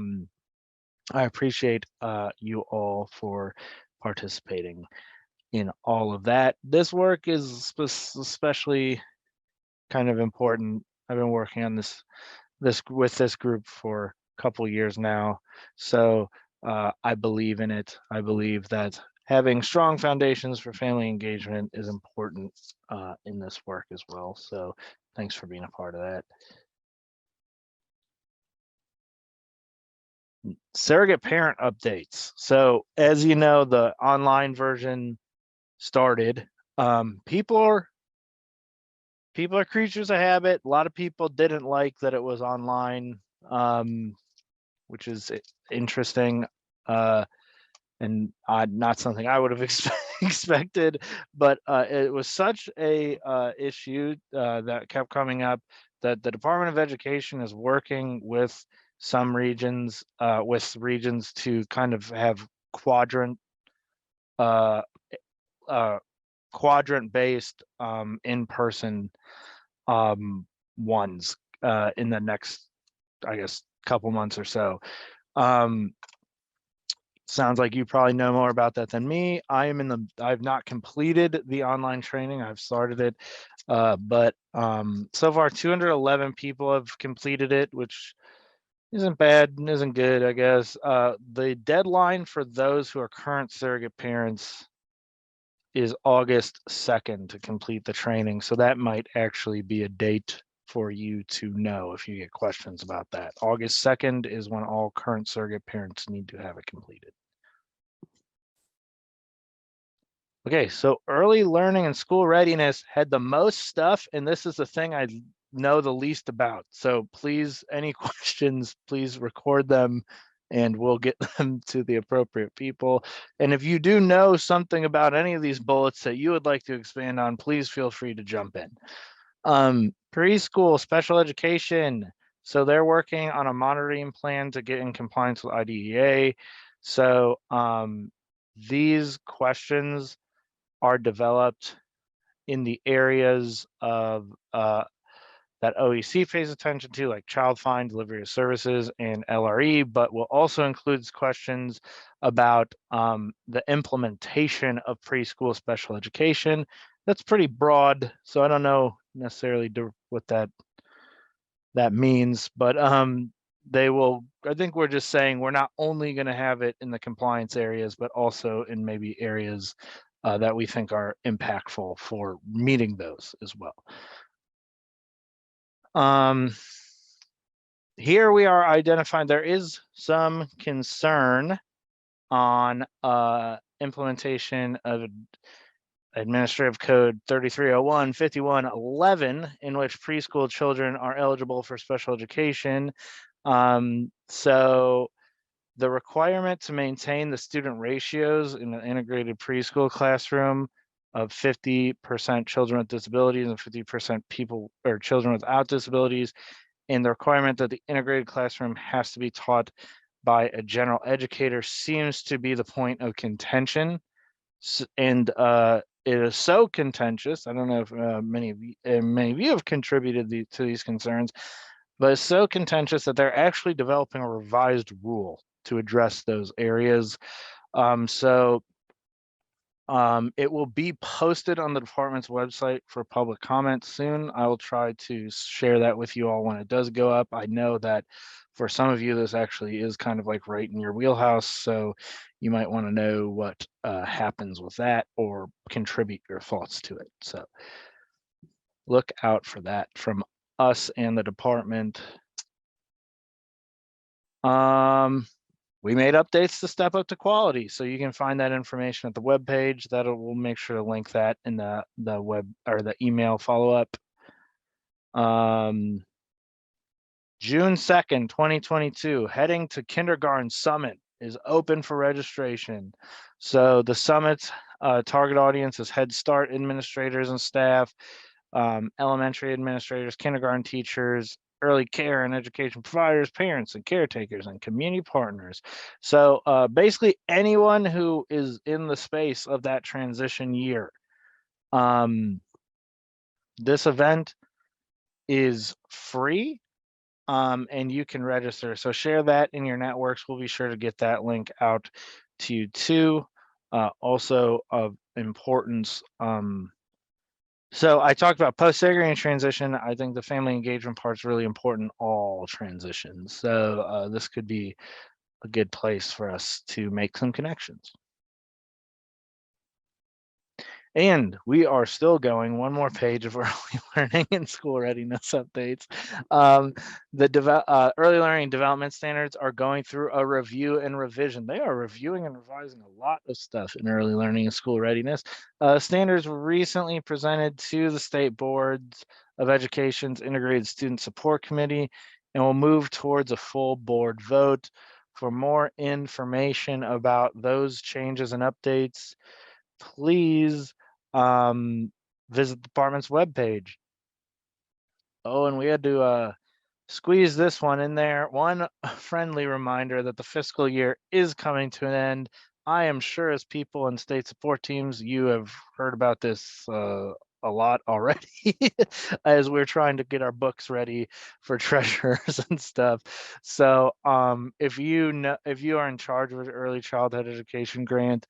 appreciate you all for participating in all of that. This work is especially kind of important. I've been working on this with this group for a couple years now, so I believe in it. I believe that having strong foundations for family engagement is important in this work as well. So thanks for being a part of that. Surrogate parent updates. So as you know, the online version started. People are creatures of habit. A lot of people didn't like that it was online, which is interesting, and not something I would have expected. But it was such a issue that kept coming up that the Department of Education is working with some regions, to kind of have quadrant based in-person ones in the next, I guess, couple months or so. Sounds like you probably know more about that than me. I've not completed the online training. I've started it, but so far 211 people have completed it, which isn't bad and isn't good, I guess. The deadline for those who are current surrogate parents is August 2nd to complete the training. So that might actually be a date for you to know if you get questions about that. August 2nd is when all current surrogate parents need to have it completed. Okay, so early learning and school readiness had the most stuff, and this is the thing I know the least about. So please, any questions, please record them and we'll get them to the appropriate people. And if you do know something about any of these bullets that you would like to expand on, please feel free to jump in. Preschool special education. So they're working on a monitoring plan to get in compliance with IDEA. So these questions are developed in the areas of that OEC pays attention to, like child find, delivery of services, and LRE, but will also include questions about the implementation of preschool special education. That's pretty broad, so I don't know necessarily what that means, but they will, I think we're just saying we're not only going to have it in the compliance areas, but also in maybe areas that we think are impactful for meeting those as well. Here we are identifying there is some concern on implementation of Administrative Code 3301, 5111, in which preschool children are eligible for special education. So the requirement to maintain the student ratios in an integrated preschool classroom of 50% children with disabilities and 50% people or children without disabilities, and the requirement that the integrated classroom has to be taught by a general educator seems to be the point of contention. And it is so contentious. I don't know if many of you have contributed to these concerns, but it's so contentious that they're actually developing a revised rule to address those areas. It will be posted on the department's website for public comment soon. I will try to share that with you all when it does go up. I know that for some of you, this actually is kind of like right in your wheelhouse. So you might want to know what happens with that or contribute your thoughts to it. So look out for that from us and the department. We made updates to step up to quality, so you can find that information at the webpage. We'll make sure to link that in the web or the email follow-up. June 2nd, 2022, Heading to Kindergarten Summit is open for registration. So the summit's target audience is Head Start administrators and staff, elementary administrators, kindergarten teachers, early care and education providers, parents and caretakers, and community partners. So basically anyone who is in the space of that transition year. This event is free, and you can register. So share that in your networks. We'll be sure to get that link out to you too. Also of importance, so I talked about post-segregating transition. I think the family engagement part is really important in all transitions. So this could be a good place for us to make some connections. And we are still going one more page of early learning and school readiness updates. The early learning development standards are going through a review and revision. They are reviewing and revising a lot of stuff in early learning and school readiness. Standards were recently presented to the State Boards of Education's Integrated Student Support Committee and will move towards a full board vote. For more information about those changes and updates, please visit the department's webpage. Oh, and we had to squeeze this one in there. One friendly reminder that the fiscal year is coming to an end. I am sure as people in state support teams, you have heard about this a lot already as we're trying to get our books ready for treasurers and stuff. So if you are in charge of an early childhood education grant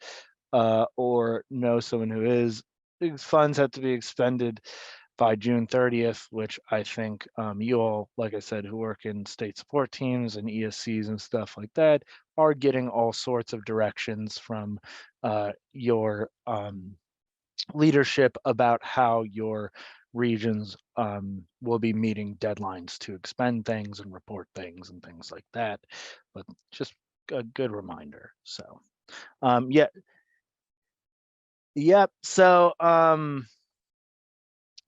or know someone who is, these funds have to be expended by June 30th, which I think you all, like I said, who work in state support teams and ESCs and stuff like that, are getting all sorts of directions from your leadership about how your regions will be meeting deadlines to expend things and report things and things like that. But just a good reminder. So Yep. So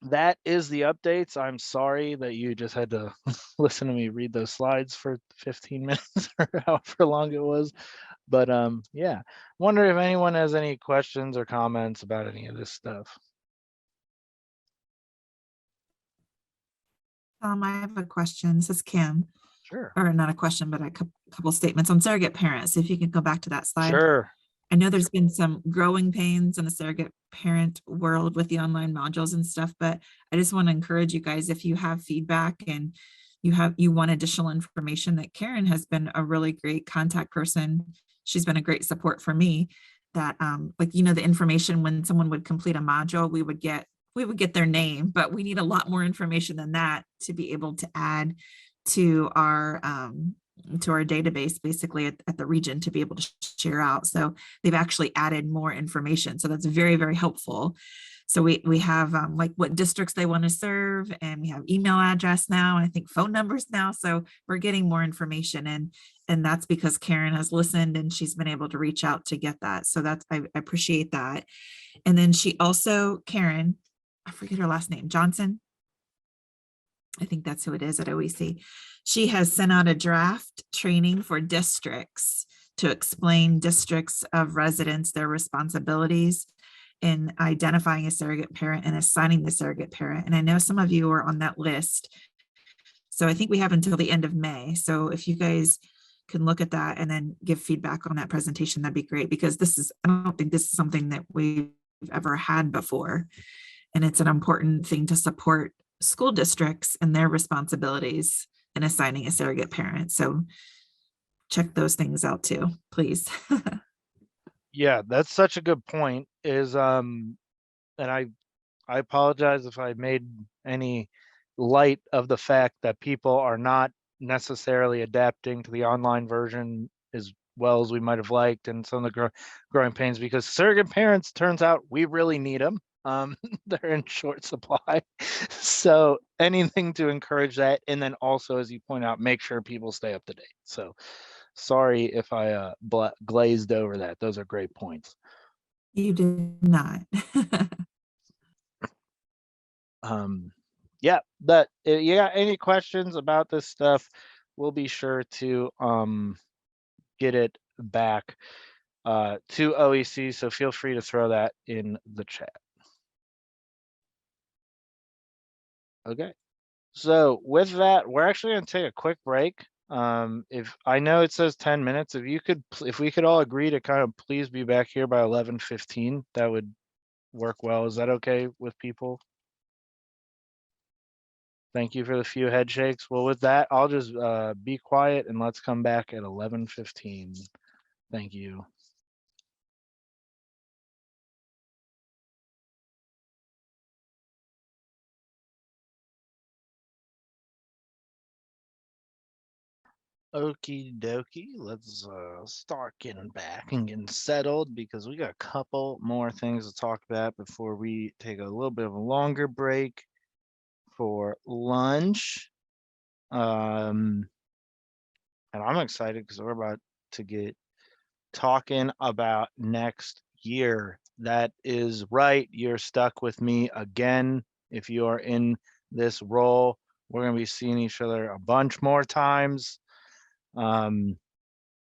that is the updates. I'm sorry that you just had to listen to me read those slides for 15 minutes or however long it was. But yeah, wonder if anyone has any questions or comments about any of this stuff. I have a question. This is Kim. Sure. Or not a question, but a couple statements on surrogate parents. If you can go back to that slide. Sure. I know there's been some growing pains in the surrogate parent world with the online modules and stuff, but I just want to encourage you guys, if you have feedback and you want additional information, that Karen has been a really great contact person. She's been a great support for me, that like, you know, the information when someone would complete a module, we would get their name, but we need a lot more information than that to be able to add to our database, basically at the region, to be able to share out. So they've actually added more information. So that's very, very helpful. So we have like what districts they want to serve, and we have email address now, and I think phone numbers now. So we're getting more information, and that's because Karen has listened and she's been able to reach out to get that. So I appreciate that. And then she also, Karen, I forget her last name, Johnson. I think that's who it is at OEC. She has sent out a draft training for districts to explain districts of residents, their responsibilities. in identifying a surrogate parent and assigning the surrogate parent. And I know some of you are on that list. So I think we have until the end of May. So if you guys can look at that and then give feedback on that presentation, that'd be great, because I don't think this is something that we've ever had before. And it's an important thing to support school districts and their responsibilities in assigning a surrogate parent. So check those things out too, please. Yeah, that's such a good point. And I apologize if I made any light of the fact that people are not necessarily adapting to the online version as well as we might have liked, and some of the growing pains, because surrogate parents, turns out we really need them. They're in short supply. So anything to encourage that. And then also, as you point out, make sure people stay up to date. So sorry if I glazed over that. Those are great points. You did not. Yeah, you got any questions about this stuff, we'll be sure to get it back to OEC, so feel free to throw that in the chat. Okay, so with that, we're actually going to take a quick break. If I know it says 10 minutes, if we could all agree to kind of please be back here by 11:15, that would work well. Is that okay with people? Thank you for the few head shakes. Well, with that, I'll just be quiet and let's come back at 11:15. Thank you. Okie dokie, let's start getting back and getting settled, because we got a couple more things to talk about before we take a little bit of a longer break for lunch. And I'm excited because we're about to get talking about next year. That is right. You're stuck with me again. If you are in this role, we're going to be seeing each other a bunch more times.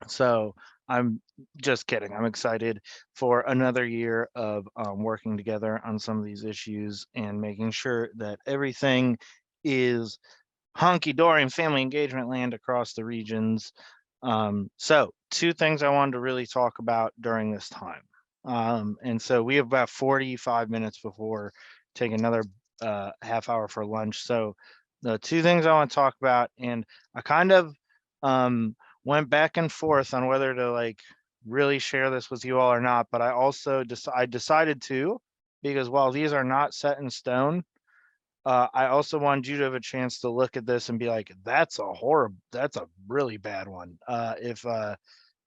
So I'm just kidding. I'm excited for another year of working together on some of these issues and making sure that everything is hunky-dory in family engagement land across the regions. So 2 things I wanted to really talk about during this time. And so we have about 45 minutes before taking another half hour for lunch. So the 2 things I want to talk about, and I kind of went back and forth on whether to like really share this with you all or not, but I also decided to, because while these are not set in stone, I also wanted you to have a chance to look at this and be like, that's a really bad one. If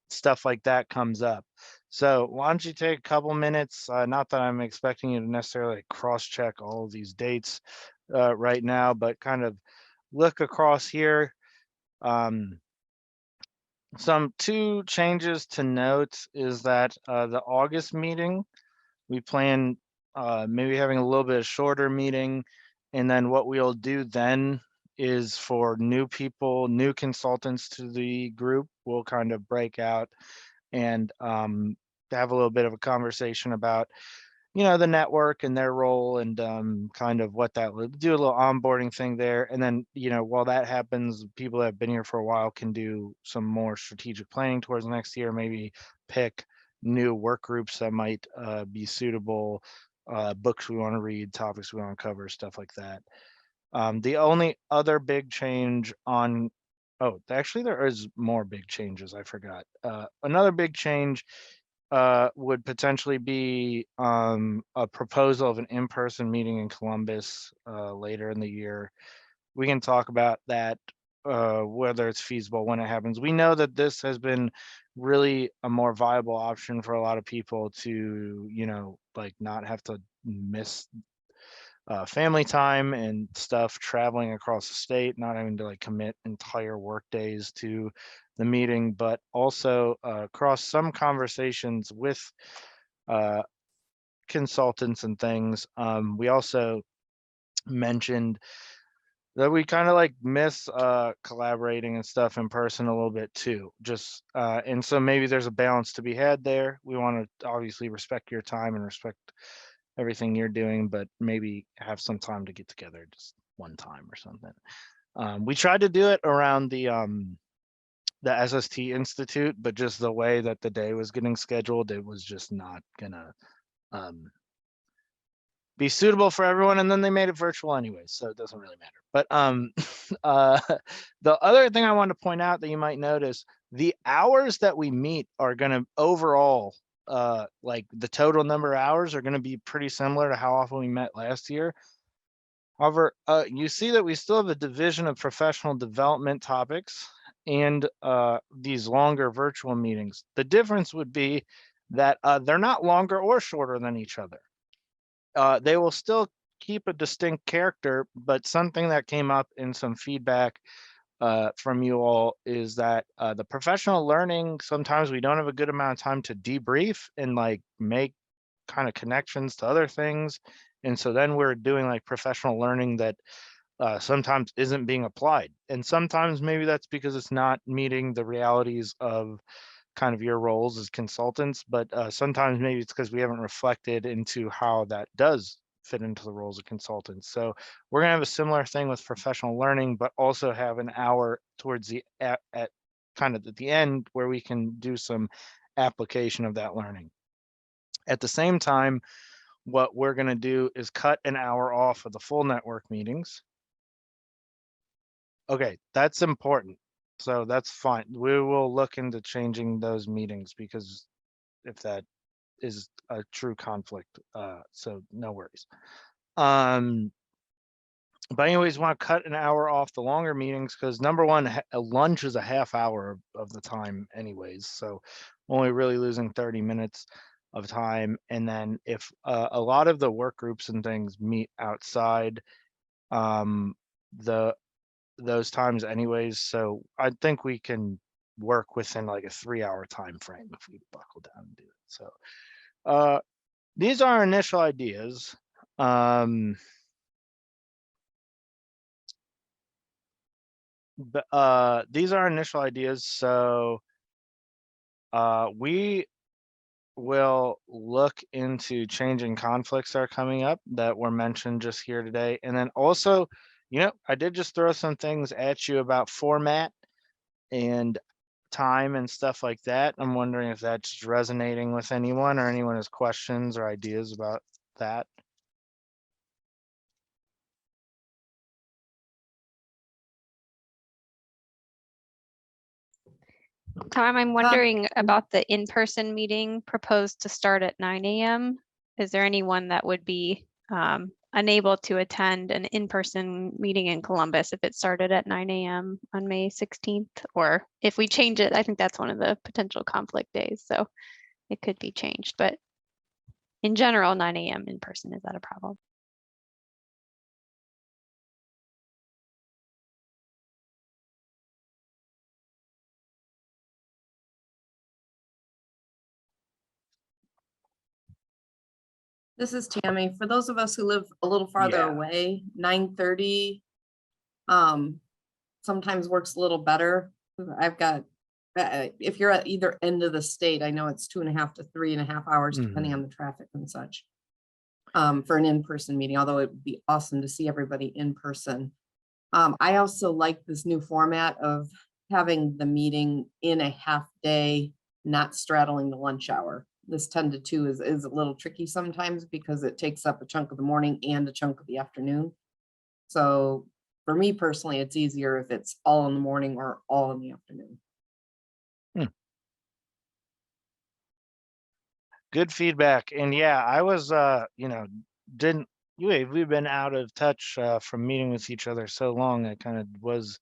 stuff like that comes up. So why don't you take a couple minutes, not that I'm expecting you to necessarily cross-check all of these dates right now, but kind of look across here. Some 2 changes to note is that the August meeting, we plan maybe having a little bit shorter meeting. And then what we'll do then is, for new people, new consultants to the group, we'll kind of break out and have a little bit of a conversation about, the network and their role, and kind of what that would do, a little onboarding thing there. And then, while that happens, people that have been here for a while can do some more strategic planning towards next year, maybe pick new work groups that might be suitable, books we want to read, topics we want to cover, stuff like that. The only other big change actually there is more big changes, I forgot. Another big change would potentially be a proposal of an in-person meeting in Columbus later in the year. We can talk about that, whether it's feasible, when it happens. We know that this has been really a more viable option for a lot of people to, like not have to miss family time and stuff, traveling across the state, not having to like commit entire work days to the meeting, but also across some conversations with consultants and things. We also mentioned that we kind of like miss collaborating and stuff in person a little bit too. Just and so maybe there's a balance to be had there. We want to obviously respect your time and respect everything you're doing, but maybe have some time to get together just one time or something. We tried to do it around the SST Institute, but just the way that the day was getting scheduled, it was just not gonna be suitable for everyone. And then they made it virtual anyway, so it doesn't really matter. But the other thing I want to point out that you might notice, the hours that we meet are gonna overall, like the total number of hours are gonna be pretty similar to how often we met last year. However, you see that we still have a division of professional development topics and these longer virtual meetings. The difference would be that they're not longer or shorter than each other. They will still keep a distinct character, but something that came up in some feedback from you all is that the professional learning, sometimes we don't have a good amount of time to debrief and like make kind of connections to other things. And so then we're doing like professional learning that sometimes isn't being applied. And sometimes maybe that's because it's not meeting the realities of kind of your roles as consultants, but sometimes maybe it's because we haven't reflected into how that does fit into the roles of consultants. So we're gonna have a similar thing with professional learning, but also have an hour towards the at kind of at the end where we can do some application of that learning. At the same time, what we're gonna do is cut an hour off of the full network meetings. Okay, that's important. So that's fine. We will look into changing those meetings because if that is a true conflict, so no worries. But anyways, want to cut an hour off the longer meetings because number one, a lunch is a half hour of the time anyways. So only really losing 30 minutes of time. And then if a lot of the work groups and things meet outside those times anyways, so I think we can work within like a 3-hour time frame if we buckle down and do it. So these are our initial ideas. These are our initial ideas, so we will look into changing conflicts that are coming up that were mentioned just here today. And then also, I did just throw some things at you about format and time and stuff like that. I'm wondering if that's resonating with anyone or anyone has questions or ideas about that. Tom, I'm wondering about the in-person meeting proposed to start at 9 a.m. Is there anyone that would be unable to attend an in-person meeting in Columbus if it started at 9 a.m. on May 16th? Or if we change it, I think that's one of the potential conflict days. So it could be changed. But in general, 9 a.m. in person, is that a problem? This is Tammy. For those of us who live a little farther Yeah. away, 9:30 sometimes works a little better. I've got, if you're at either end of the state, I know it's 2.5 to 3.5 hours, depending on the traffic and such, for an in-person meeting, although it would be awesome to see everybody in person. I also like this new format of having the meeting in a half day, not straddling the lunch hour. This 10 to 2 is a little tricky sometimes because it takes up a chunk of the morning and a chunk of the afternoon. So for me personally, it's easier if it's all in the morning or all in the afternoon. Good feedback. And yeah, I was, we've been out of touch from meeting with each other so long. I kind of was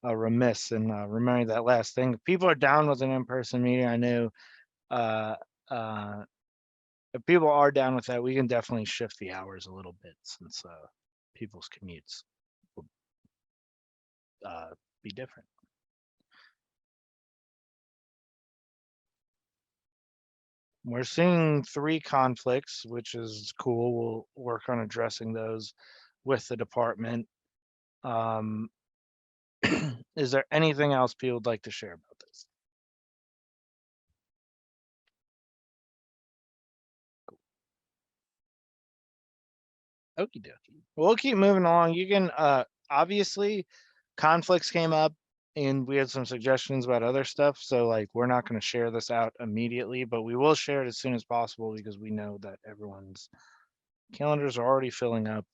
remiss in remembering that last thing. If people are down with an in-person meeting, I know if people are down with that, we can definitely shift the hours a little bit since people's commutes will be different. We're seeing 3 conflicts, which is cool. We'll work on addressing those with the department. Is there anything else people would like to share about this? Okie dokie. We'll keep moving along. You can, obviously, conflicts came up and we had some suggestions about other stuff. So, like, we're not going to share this out immediately, but we will share it as soon as possible because we know that everyone's calendars are already filling up,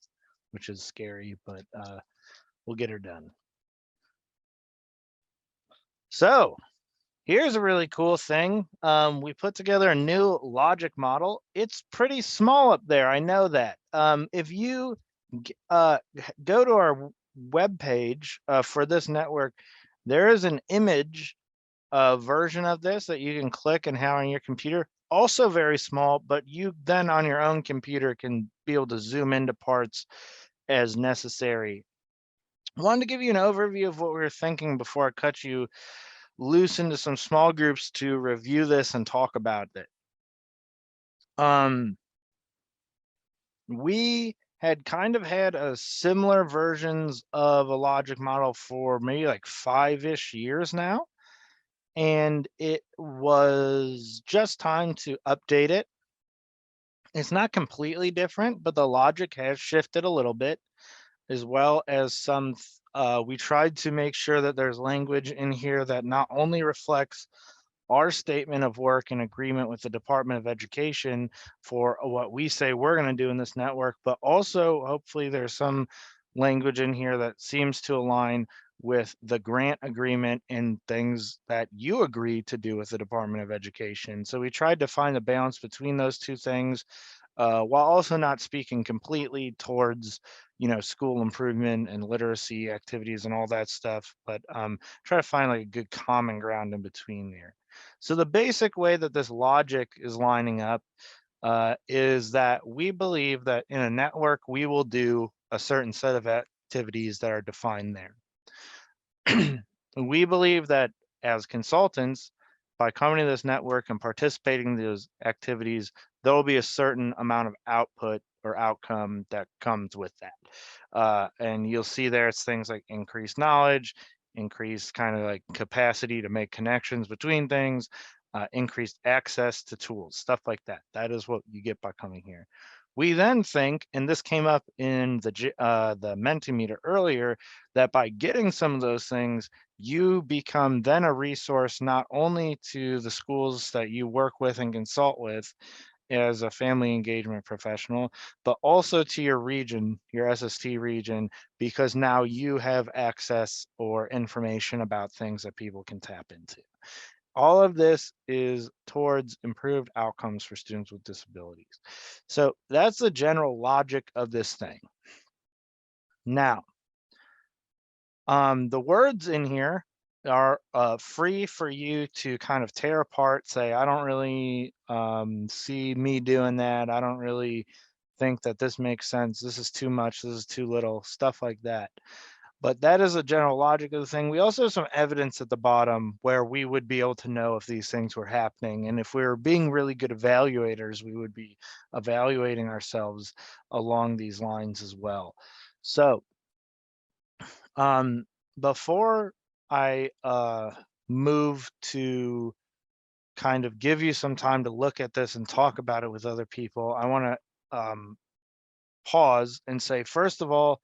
which is scary, but we'll get her done. So, here's a really cool thing. We put together a new logic model. It's pretty small up there. I know that. If you go to our web page for this network, there is an image version of this that you can click and have on your computer. Also very small, but you then on your own computer can be able to zoom into parts as necessary. I wanted to give you an overview of what we were thinking before I cut you loose into some small groups to review this and talk about it. We had kind of had a similar versions of a logic model for maybe like 5-ish years now. And it was just time to update it. It's not completely different, but the logic has shifted a little bit, as well as some, we tried to make sure that there's language in here that not only reflects our statement of work in agreement with the Department of Education for what we say we're going to do in this network, but also hopefully there's some language in here that seems to align with the grant agreement and things that you agree to do with the Department of Education. So we tried to find a balance between those two things, while also not speaking completely towards, school improvement and literacy activities and all that stuff, but try to find like a good common ground in between there. So the basic way that this logic is lining up is that we believe that in a network, we will do a certain set of activities that are defined there. We believe that as consultants, by coming to this network and participating in those activities, there will be a certain amount of output or outcome that comes with that. And you'll see there it's things like increased knowledge, increased kind of like capacity to make connections between things, increased access to tools, stuff like that. That is what you get by coming here. We then think, and this came up in the Mentimeter earlier, that by getting some of those things, you become then a resource not only to the schools that you work with and consult with as a family engagement professional, but also to your region, your SST region, because now you have access or information about things that people can tap into. All of this is towards improved outcomes for students with disabilities. So that's the general logic of this thing. Now, the words in here are free for you to kind of tear apart, say, I don't really see me doing that. I don't really think that this makes sense. This is too much. This is too little, stuff like that. But that is a general logic of the thing. We also have some evidence at the bottom where we would be able to know if these things were happening. And if we were being really good evaluators, we would be evaluating ourselves along these lines as well. So before I move to kind of give you some time to look at this and talk about it with other people, I want to pause and say, first of all,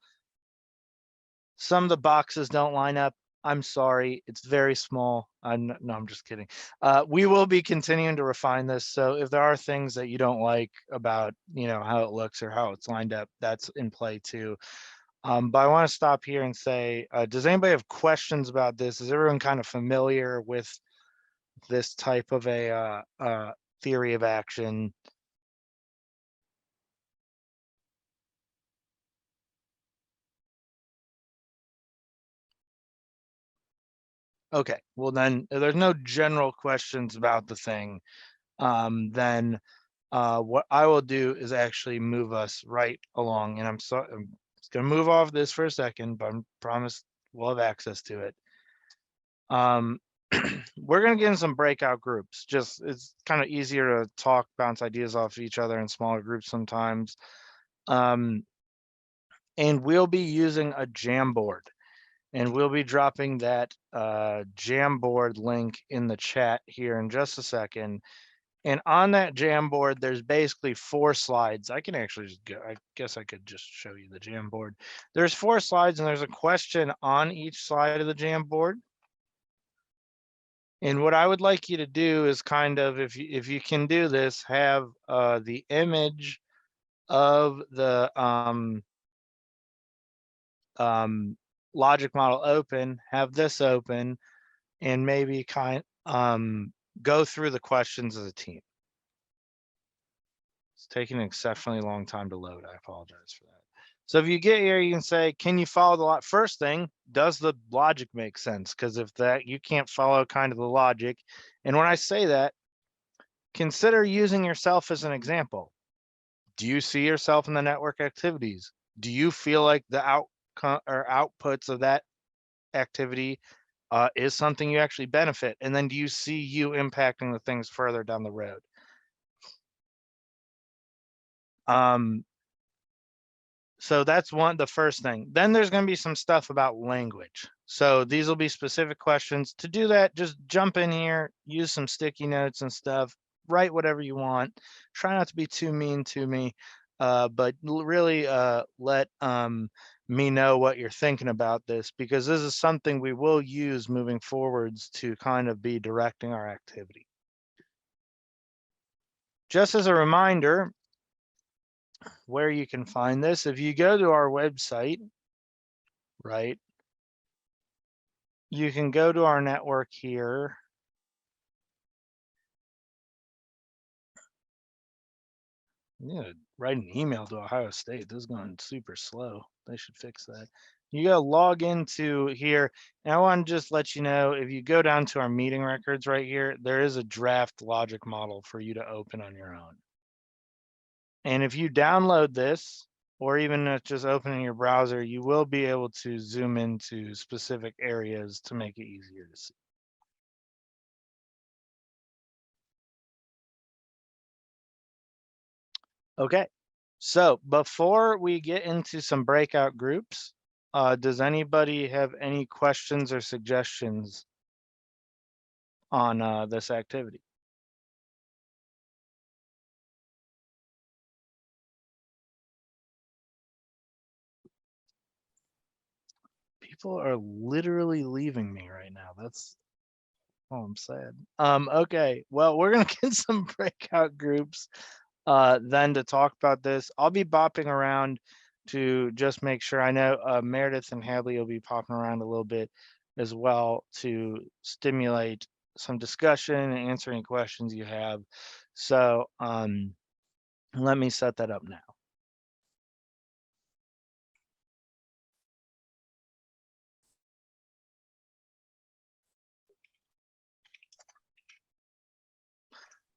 some of the boxes don't line up. I'm sorry, it's very small. No, I'm just kidding. We will be continuing to refine this. So if there are things that you don't like about, how it looks or how it's lined up, that's in play too. But I want to stop here and say, does anybody have questions about this? Is everyone kind of familiar with this type of a theory of action? Okay, well then, if there's no general questions about the thing, then what I will do is actually move us right along. And I'm just gonna move off this for a second, but I promise we'll have access to it. We're gonna get in some breakout groups. Just it's kind of easier to talk, bounce ideas off each other in smaller groups sometimes. and we'll be using a Jamboard. And we'll be dropping that Jamboard link in the chat here in just a second. And on that Jamboard, there's basically 4 slides. I can actually just go, I guess I could just show you the Jamboard. There's 4 slides and there's a question on each slide of the Jamboard. And what I would like you to do is kind of, if you can do this, have the image of the logic model open, have this open, and maybe go through the questions as a team. It's taking an exceptionally long time to load. I apologize for that. So if you get here, you can say, can you follow the lot? First thing, does the logic make sense? Because if that, you can't follow kind of the logic. And when I say that, consider using yourself as an example. Do you see yourself in the network activities? Do you feel like the outcome or outputs of that activity is something you actually benefit? And then do you see you impacting the things further down the road? So that's the first thing. Then there's going to be some stuff about language. So these will be specific questions. To do that, just jump in here, use some sticky notes and stuff, write whatever you want. Try not to be too mean to me, but really let me know what you're thinking about this, because this is something we will use moving forwards to kind of be directing our activity. Just as a reminder, where you can find this, if you go to our website, right, you can go to our network here. Yeah, write an email to Ohio State. This is going super slow. They should fix that. You gotta log into here. And I want to just let you know, if you go down to our meeting records right here, there is a draft logic model for you to open on your own. And if you download this, or even if just opening your browser, you will be able to zoom into specific areas to make it easier to see. Okay, so before we get into some breakout groups, does anybody have any questions or suggestions on this activity? People are literally leaving me right now. That's, oh, I'm sad. Okay, well, we're gonna get some breakout groups then to talk about this. I'll be bopping around to just make sure. I know Meredith and Hadley will be popping around a little bit as well to stimulate some discussion and answer any questions you have. So let me set that up now.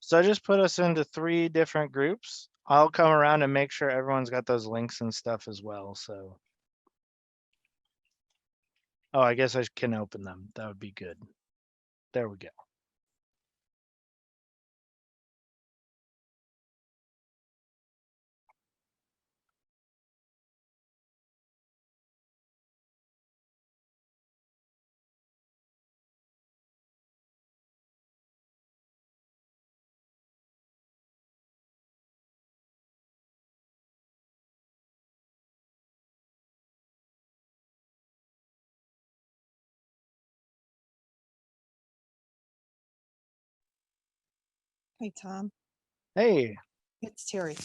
So I just put us into 3 different groups. I'll come around and make sure everyone's got those links and stuff as well. So, oh, I guess I can open them. That would be good. There we go. Hey, Tom, Hey, it's Terry.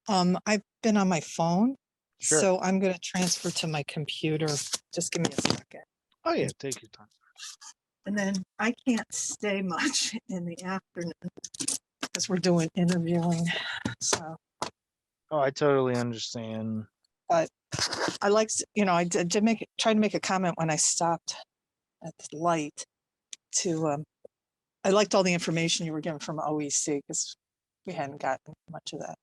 I've been on my phone, sure. so I'm going to transfer to my computer. Just give me a second. Oh yeah, take your time. And then I can't stay much in the afternoon because we're doing interviewing. So, Oh, I totally understand. but I like, I did try to make a comment when I stopped at the light to, I liked all the information you were given from OEC because we hadn't gotten much of that.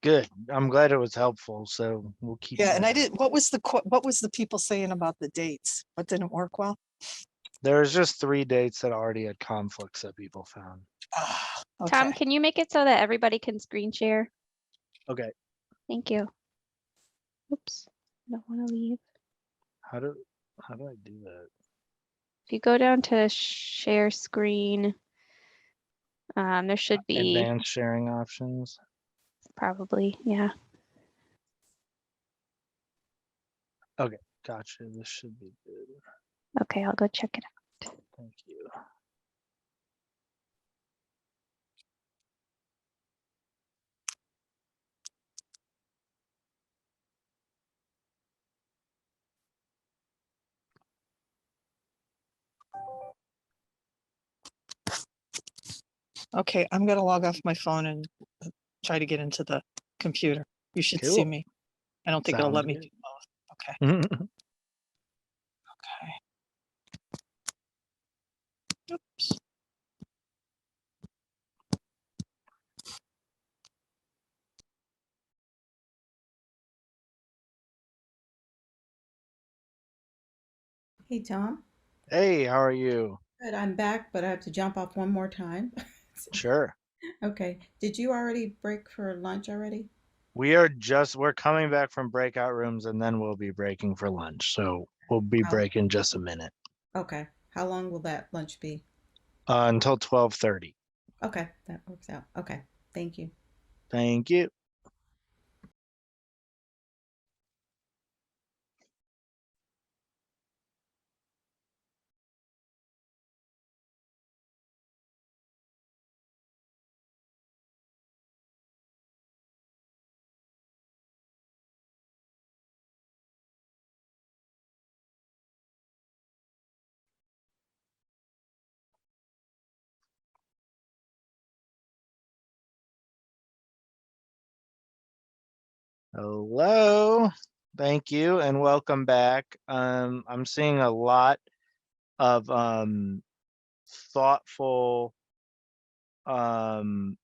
Good. I'm glad it was helpful. So we'll keep. Yeah, and that I up. did. What was the people saying about the dates? What didn't work well? There's just 3 dates that already had conflicts that people found. Ah, Tom, okay. can you make it so that everybody can screen share? Okay. Thank you. Oops. don't want to leave. How do I do that? If you go down to share screen, there should be Advanced sharing options. probably, yeah. Okay, gotcha. This should be good. Okay, I'll go check it out. Thank you. Okay, I'm gonna log off my phone and try to get into the computer. You should see Cool. me. I don't think it'll Sounds let me good. do both. Okay, Mhm. okay. Oops. Hey, Tom. Hey, how are you? Good, I'm back, but I have to jump off one more time. Sure. Okay. Did you already break for lunch already? We're coming back from breakout rooms and then we'll be breaking for lunch. So we'll be How, breaking just a minute. okay. How long will that lunch be? Until 12:30. Okay, that works out. Okay. Thank you. Thank you. Hello. Thank you and welcome back. I'm seeing a lot of thoughtful um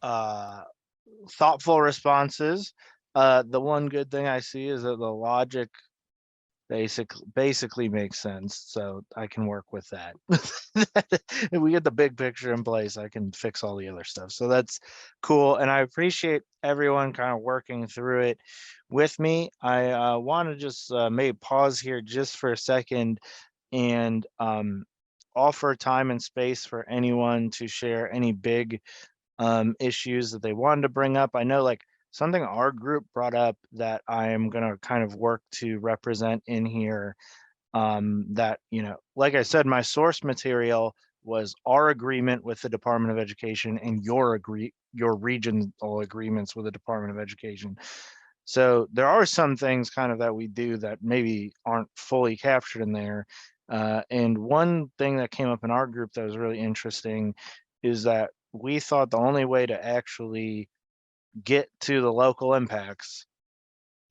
uh thoughtful responses. The one good thing I see is that the logic basically makes sense, so I can work with that. If we get the big picture in place, I can fix all the other stuff. So that's cool, and I appreciate everyone kind of working through it with me. I want to just maybe pause here just for a second and offer time and space for anyone to share any big issues that they wanted to bring up. I know like something our group brought up that I am going to kind of work to represent in here, that, you know, like I said, my source material was our agreement with the Department of Education and your regional agreements with the Department of Education. So there are some things kind of that we do that maybe aren't fully captured in there. And one thing that came up in our group that was really interesting is that we thought the only way to actually get to the local impacts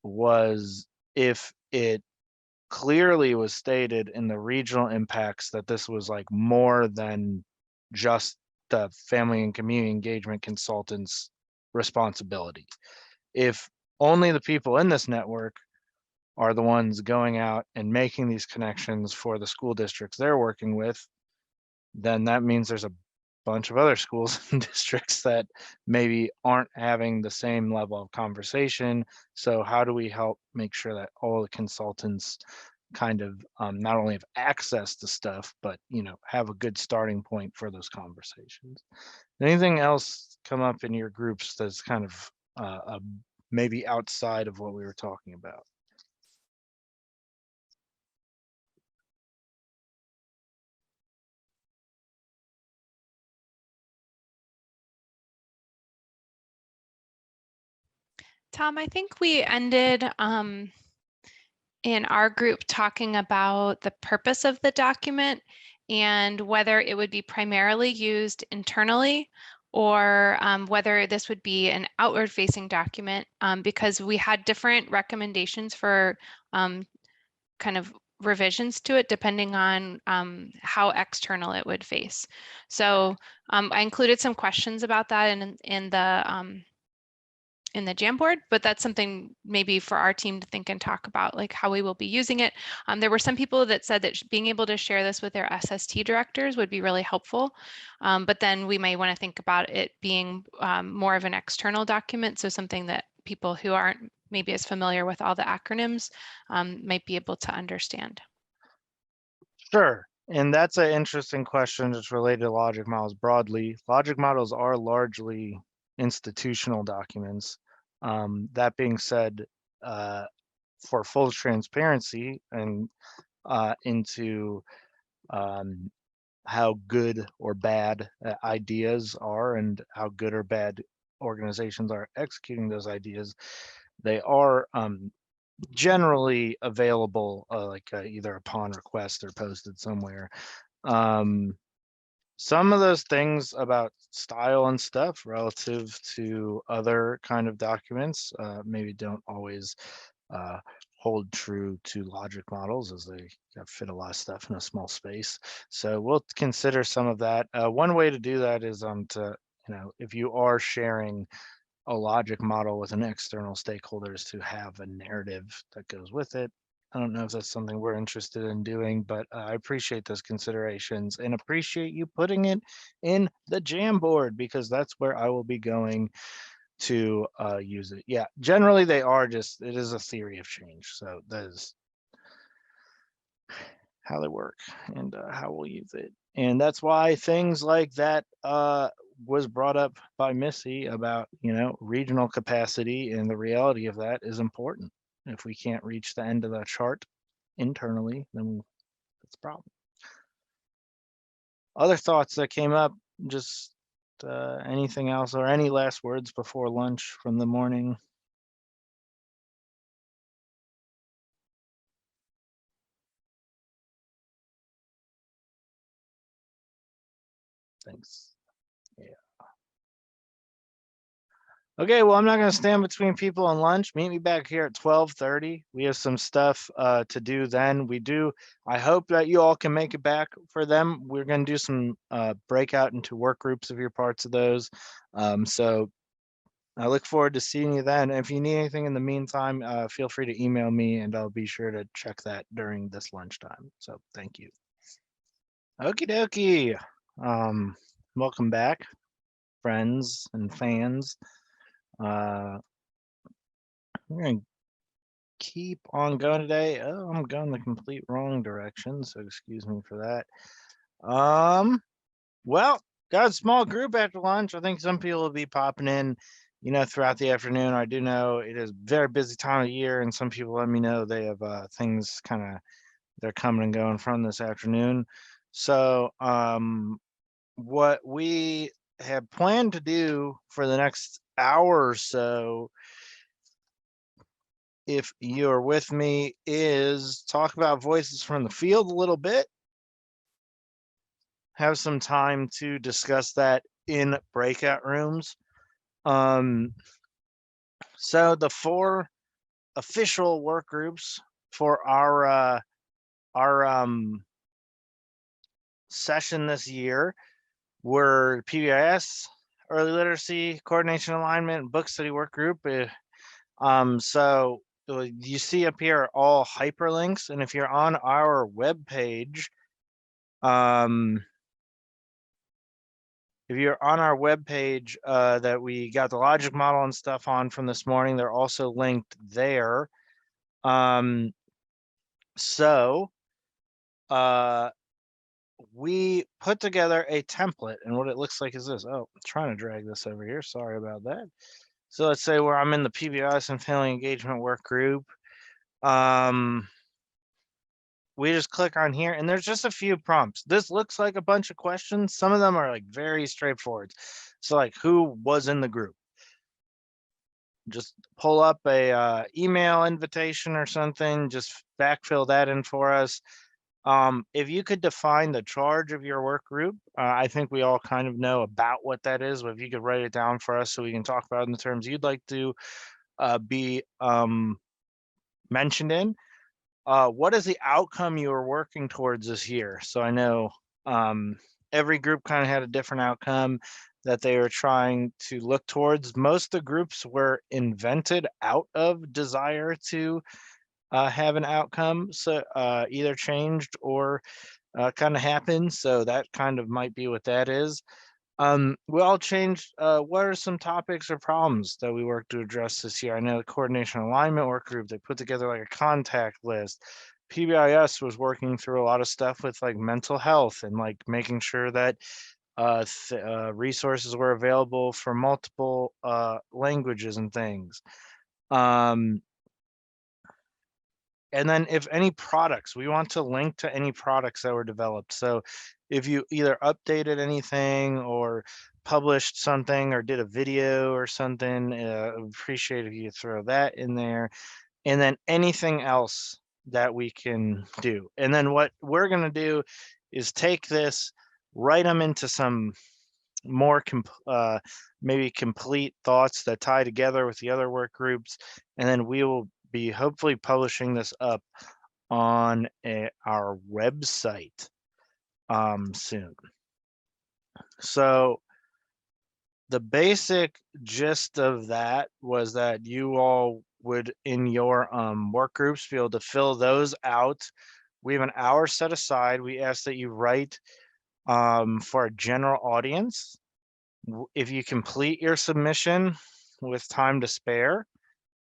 was if it clearly was stated in the regional impacts that this was like more than just the family and community engagement consultants' responsibility. If only the people in this network are the ones going out and making these connections for the school districts they're working with, then that means there's a bunch of other schools and districts that maybe aren't having the same level of conversation. So how do we help make sure that all the consultants kind of not only have access to stuff, but, you know, have a good starting point for those conversations? Anything else come up in your groups that's kind of maybe outside of what we were talking about? Tom, I think we ended in our group talking about the purpose of the document and whether it would be primarily used internally or whether this would be an outward facing document, because we had different recommendations for kind of revisions to it depending on how external it would face. So I included some questions about that in the Jamboard, but that's something maybe for our team to think and talk about, like how we will be using it. There were some people that said that being able to share this with their SST directors would be really helpful. But then we may want to think about it being more of an external document, so something that people who aren't maybe as familiar with all the acronyms might be able to understand. Sure. And that's an interesting question that's related to logic models broadly. Logic models are largely institutional documents. That being said, for full transparency and into how good or bad ideas are and how good or bad organizations are executing those ideas, they are generally available either upon request or posted somewhere. Some of those things about style and stuff relative to other kind of documents maybe don't always hold true to logic models, as they fit a lot of stuff in a small space. So we'll consider some of that. One way to do that is if you are sharing a logic model with an external stakeholders, to have a narrative that goes with it. I don't know if that's something we're interested in doing, but I appreciate those considerations and appreciate you putting it in the Jamboard, because that's where I will be going to use it. Yeah, generally they are just, it is a theory of change. So that is how they work and how we'll use it. And that's why things like that was brought up by Missy about, regional capacity, and the reality of that is important. If we can't reach the end of the chart internally, then that's a problem. Other thoughts that came up, just anything else, or any last words before lunch from the morning? Thanks. Yeah. Okay, well, I'm not going to stand between people and lunch. Meet me back here at 12:30. We have some stuff to do then. I hope that you all can make it back for them. We're going to do some breakout into work groups if you're parts of those. So I look forward to seeing you then. If you need anything in the meantime, feel free to email me and I'll be sure to check that during this lunchtime. So thank you. Okie dokie. Welcome back, friends and fans. We're gonna keep on going today. Oh, I'm going the complete wrong direction, so excuse me for that. Well, got a small group after lunch. I think some people will be popping in, throughout the afternoon. I do know it is a very busy time of year, and some people let me know they have things they're coming and going from this afternoon. So, what we have planned to do for the next hour or so, if you're with me, is talk about voices from the field a little bit. Have some time to discuss that in breakout rooms. So the 4 official work groups for our session this year were PBIS, Early Literacy, Coordination Alignment, Book Study Work Group. So you see up here are all hyperlinks, and if you're on our webpage, that we got the logic model and stuff on from this morning, they're also linked there. We put together a template, and what it looks like is this. Oh, I'm trying to drag this over here. Sorry about that. So let's say where I'm in the PBIS and family engagement work group. We just click on here, and there's just a few prompts. This looks like a bunch of questions. Some of them are like very straightforward. So like, who was in the group? Just pull up a email invitation or something. Just backfill that in for us. If you could define the charge of your work group, I think we all kind of know about what that is, but if you could write it down for us so we can talk about it in the terms you'd like to be mentioned in. What is the outcome you are working towards this year? So I know every group kind of had a different outcome that they were trying to look towards. Most of the groups were invented out of desire to have an outcome, so either changed or kind of happened. So that kind of might be what that is. We all changed, what are some topics or problems that we work to address this year? I know the coordination alignment work group, they put together like a contact list. PBIS was working through a lot of stuff with like mental health and like making sure that resources were available for multiple languages and things. And then if any products, we want to link to any products that were developed. So if you either updated anything or published something or did a video or something, appreciate if you throw that in there. And then anything else that we can do. And then what we're going to do is take this, write them into some more maybe complete thoughts that tie together with the other work groups. And then we will be hopefully publishing this up on our website soon. So the basic gist of that was that you all would in your work groups be able to fill those out. We have an hour set aside. We ask that you write for a general audience. If you complete your submission with time to spare,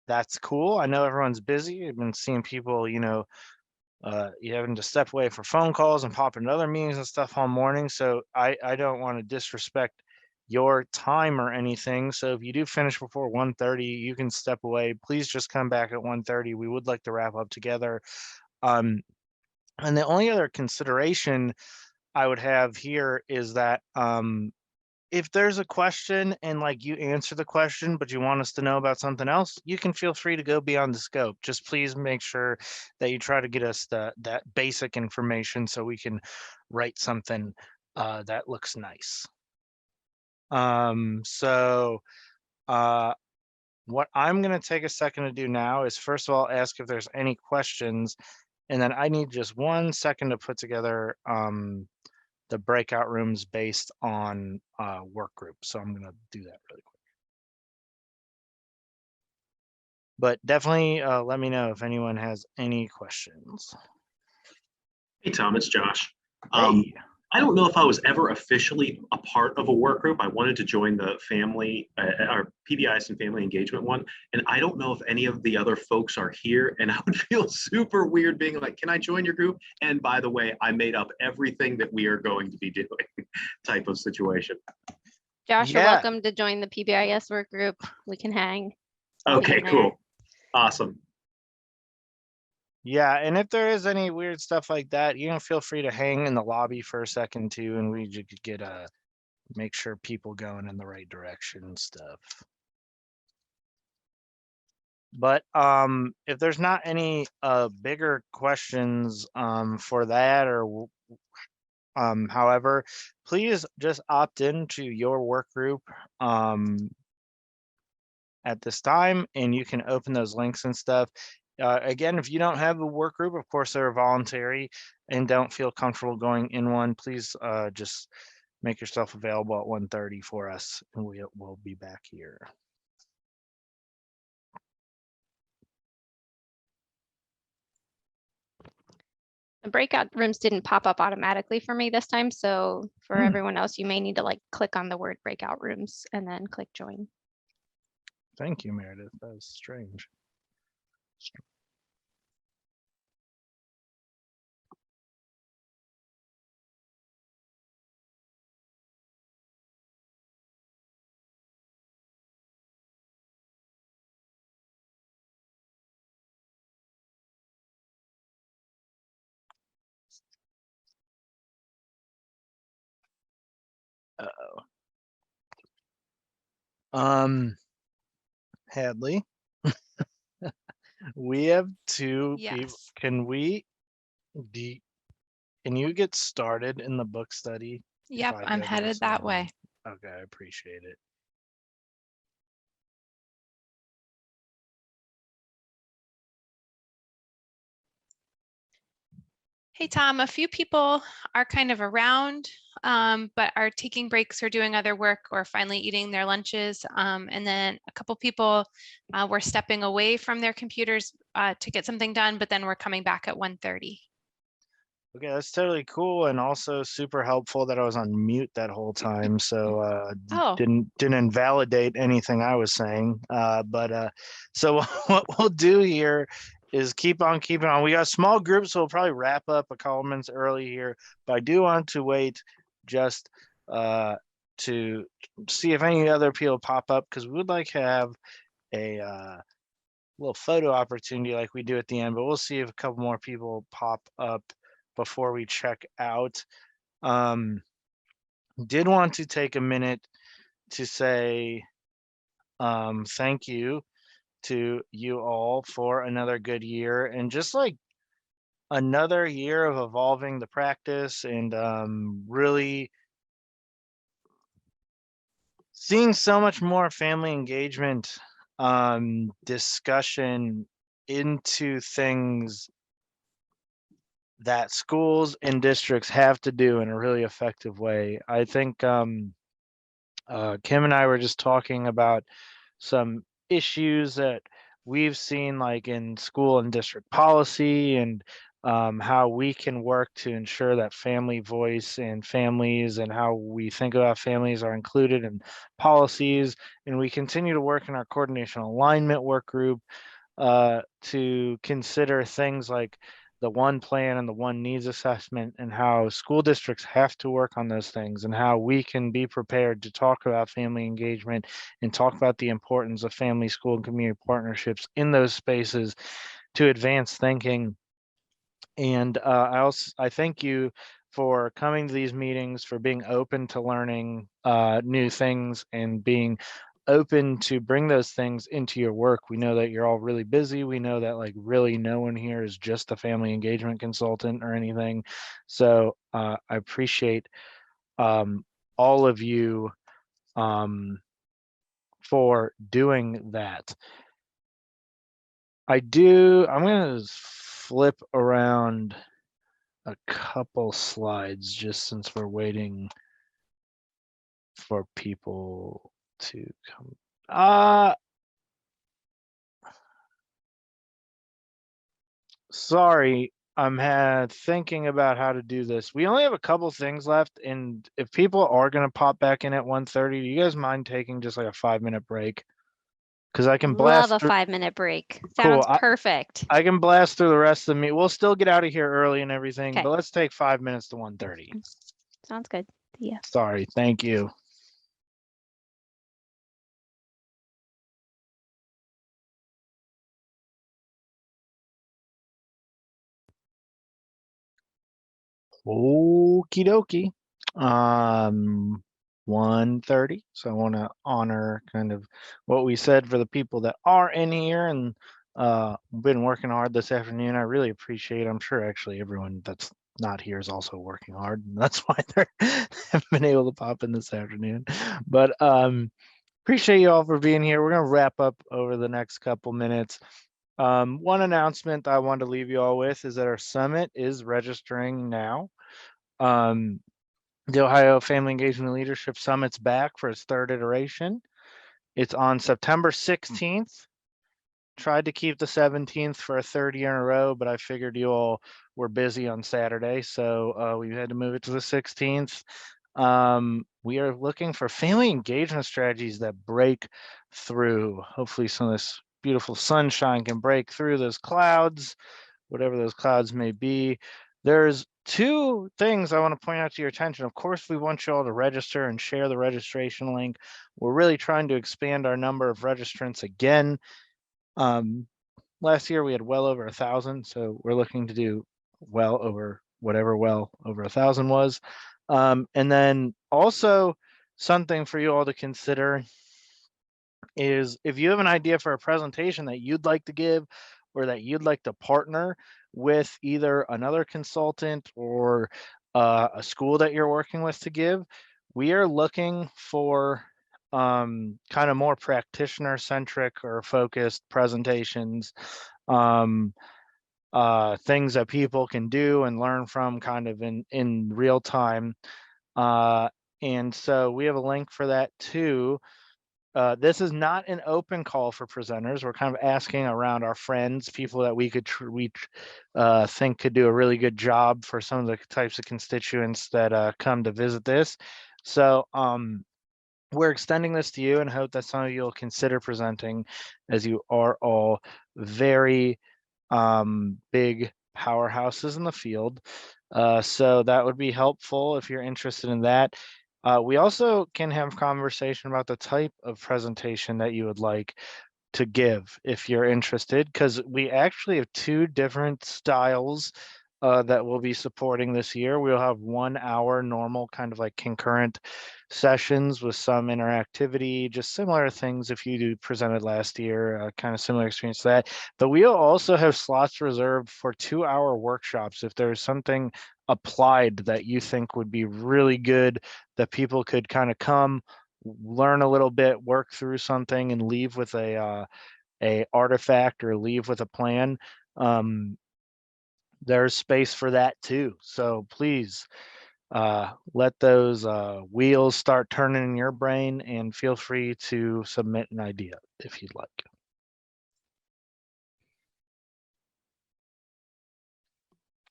that's cool. I know everyone's busy. I've been seeing people, you know, you having to step away for phone calls and pop into other meetings and stuff all morning. So I don't want to disrespect your time or anything. So if you do finish before 1:30, you can step away. Please just come back at 1:30. We would like to wrap up together. And the only other consideration I would have here is that if there's a question and like you answer the question, but you want us to know about something else, you can feel free to go beyond the scope. Just please make sure that you try to get us that basic information so we can write something that looks nice. So what I'm going to take a second to do now is first of all, ask if there's any questions. And then I need just 1 second to put together the breakout rooms based on work groups. So I'm going to do that really quick. But definitely let me know if anyone has any questions. Hey, Tom, it's Josh. Hey. I don't know if I was ever officially a part of a work group. I wanted to join the family, our PBIS and family engagement one. And I don't know if any of the other folks are here. And I would feel super weird being like, can I join your group? And by the way, I made up everything that we are going to be doing type of situation. Josh, you're Yeah. welcome to join the PBIS work group. We can hang. Okay, in there. cool. Awesome. Yeah, and if there is any weird stuff like that, you know, feel free to hang in the lobby for a second too, and we could get make sure people going in the right direction and stuff. But if there's not any bigger questions for that, or however, please just opt into your work group at this time, and you can open those links and stuff. Again, if you don't have a work group, of course, they're voluntary and don't feel comfortable going in one, please just make yourself available at 1:30 for us, and we'll be back here. The breakout rooms didn't pop up automatically for me this time. So for everyone else, you may need to like click on the word breakout rooms and then click join. Thank you, Meredith. That was strange. Hadley, we have two people. Yes. Can you get started in the book study? if Yep, I I'm go to headed this that one? way. Okay, I appreciate it. Hey, Tom, a few people are kind of around, but are taking breaks or doing other work or finally eating their lunches. And then a couple people were stepping away from their computers to get something done, but then we're coming back at 1:30. Okay, that's totally cool and also super helpful that I was on mute that whole time. So Oh, didn't invalidate anything I was saying. So what we'll do here is keep on keeping on. We got small groups, so we'll probably wrap up a couple minutes early here, but I do want to wait just to see if any other people pop up because we would like to have a little photo opportunity like we do at the end, but we'll see if a couple more people pop up before we check out. Did want to take a minute to say thank you to you all for another good year and just like another year of evolving the practice and really seeing so much more family engagement discussion into things that schools and districts have to do in a really effective way. I think Kim and I were just talking about some issues that we've seen like in school and district policy and how we can work to ensure that family voice and families and how we think about families are included in policies. And we continue to work in our coordination alignment work group to consider things like the one plan and the one needs assessment and how school districts have to work on those things and how we can be prepared to talk about family engagement and talk about the importance of family, school, and community partnerships in those spaces to advance thinking. And I thank you for coming to these meetings, for being open to learning new things and being open to bring those things into your work. We know that you're all really busy. We know that like really no one here is just a family engagement consultant or anything. So I appreciate all of you for doing that. I'm going to flip around a couple slides just since we're waiting for people to come. Sorry, I'm thinking about how to do this. We only have a couple things left, and if people are gonna pop back in at 1:30, do you guys mind taking just like a 5-minute break? Because I can Love blast a through. 5-minute break. Cool. Sounds perfect. I can blast through the rest of me. We'll still get out of here early and everything, Okay. but let's take 5 minutes to 1:30. Sounds good. Yeah. Sorry. Thank you. Okie dokie. 1:30. So I want to honor kind of what we said for the people that are in here and been working hard this afternoon. I really appreciate. I'm sure actually everyone that's not here is also working hard, and that's why they haven't been able to pop in this afternoon. But appreciate you all for being here. We're gonna wrap up over the next couple minutes. One announcement I wanted to leave you all with is that our summit is registering now. The Ohio Family Engagement Leadership Summit's back for its third iteration. It's on September 16th. Tried to keep the 17th for a third year in a row, but I figured you all were busy on Saturday, so we had to move it to the 16th. We are looking for family engagement strategies that break through. Hopefully some of this beautiful sunshine can break through those clouds, whatever those clouds may be. There's two things I want to point out to your attention. Of course, we want you all to register and share the registration link. We're really trying to expand our number of registrants again. Last year we had well over 1,000, so we're looking to do well over whatever well over 1,000 was. And then also something for you all to consider is if you have an idea for a presentation that you'd like to give or that you'd like to partner with either another consultant or a school that you're working with to give, we are looking for kind of more practitioner centric or focused presentations, things that people can do and learn from kind of in real time. And so we have a link for that too. this is not an open call for presenters. We're kind of asking around our friends, people that we could think could do a really good job for some of the types of constituents that come to visit this. So we're extending this to you and hope that some of you will consider presenting, as you are all very big powerhouses in the field. So that would be helpful if you're interested in that. We also can have conversation about the type of presentation that you would like to give if you're interested, because we actually have two different styles that we'll be supporting this year. We'll have 1 hour normal kind of like concurrent sessions with some interactivity, just similar things if you presented last year, kind of similar experience to that. But we'll also have slots reserved for 2-hour workshops if there's something applied that you think would be really good, that people could kind of come, learn a little bit, work through something, and leave with a artifact or leave with a plan. There's space for that too. So please let those wheels start turning in your brain, and feel free to submit an idea if you'd like.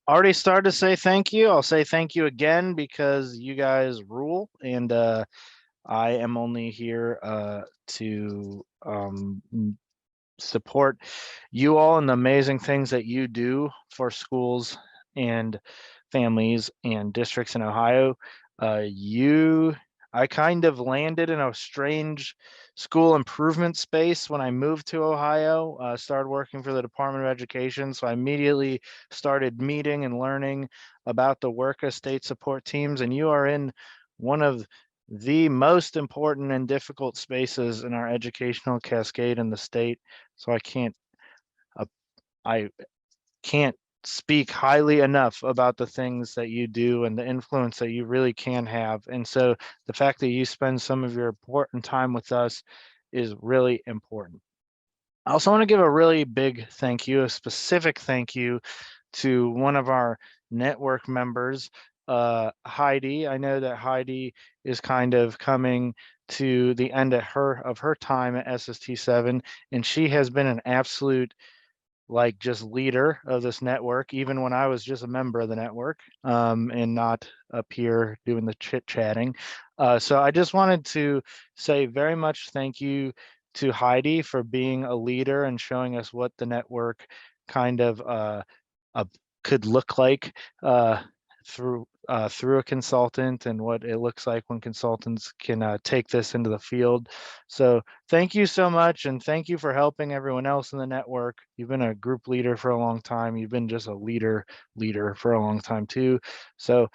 Already started to say thank you. I'll say thank you again because you guys rule, and I am only here to support you all and the amazing things that you do for schools and families and districts in Ohio. I kind of landed in a strange school improvement space when I moved to Ohio, started working for the Department of Education. So I immediately started meeting and learning about the work of state support teams, and you are in one of the most important and difficult spaces in our educational cascade in the state. So I can't speak highly enough about the things that you do and the influence that you really can have. And so the fact that you spend some of your important time with us is really important. I also want to give a really big thank you, a specific thank you to one of our network members, Heidi. I know that Heidi is kind of coming to the end of her time at SST7, and she has been an absolute just leader of this network, even when I was just a member of the network, and not up here doing the chit chatting. So I just wanted to say very much thank you to Heidi for being a leader and showing us what the network kind of could look like through a consultant, and what it looks like when consultants can take this into the field. So thank you so much, and thank you for helping everyone else in the network. You've been a group leader for a long time. You've been just a leader for a long time too. So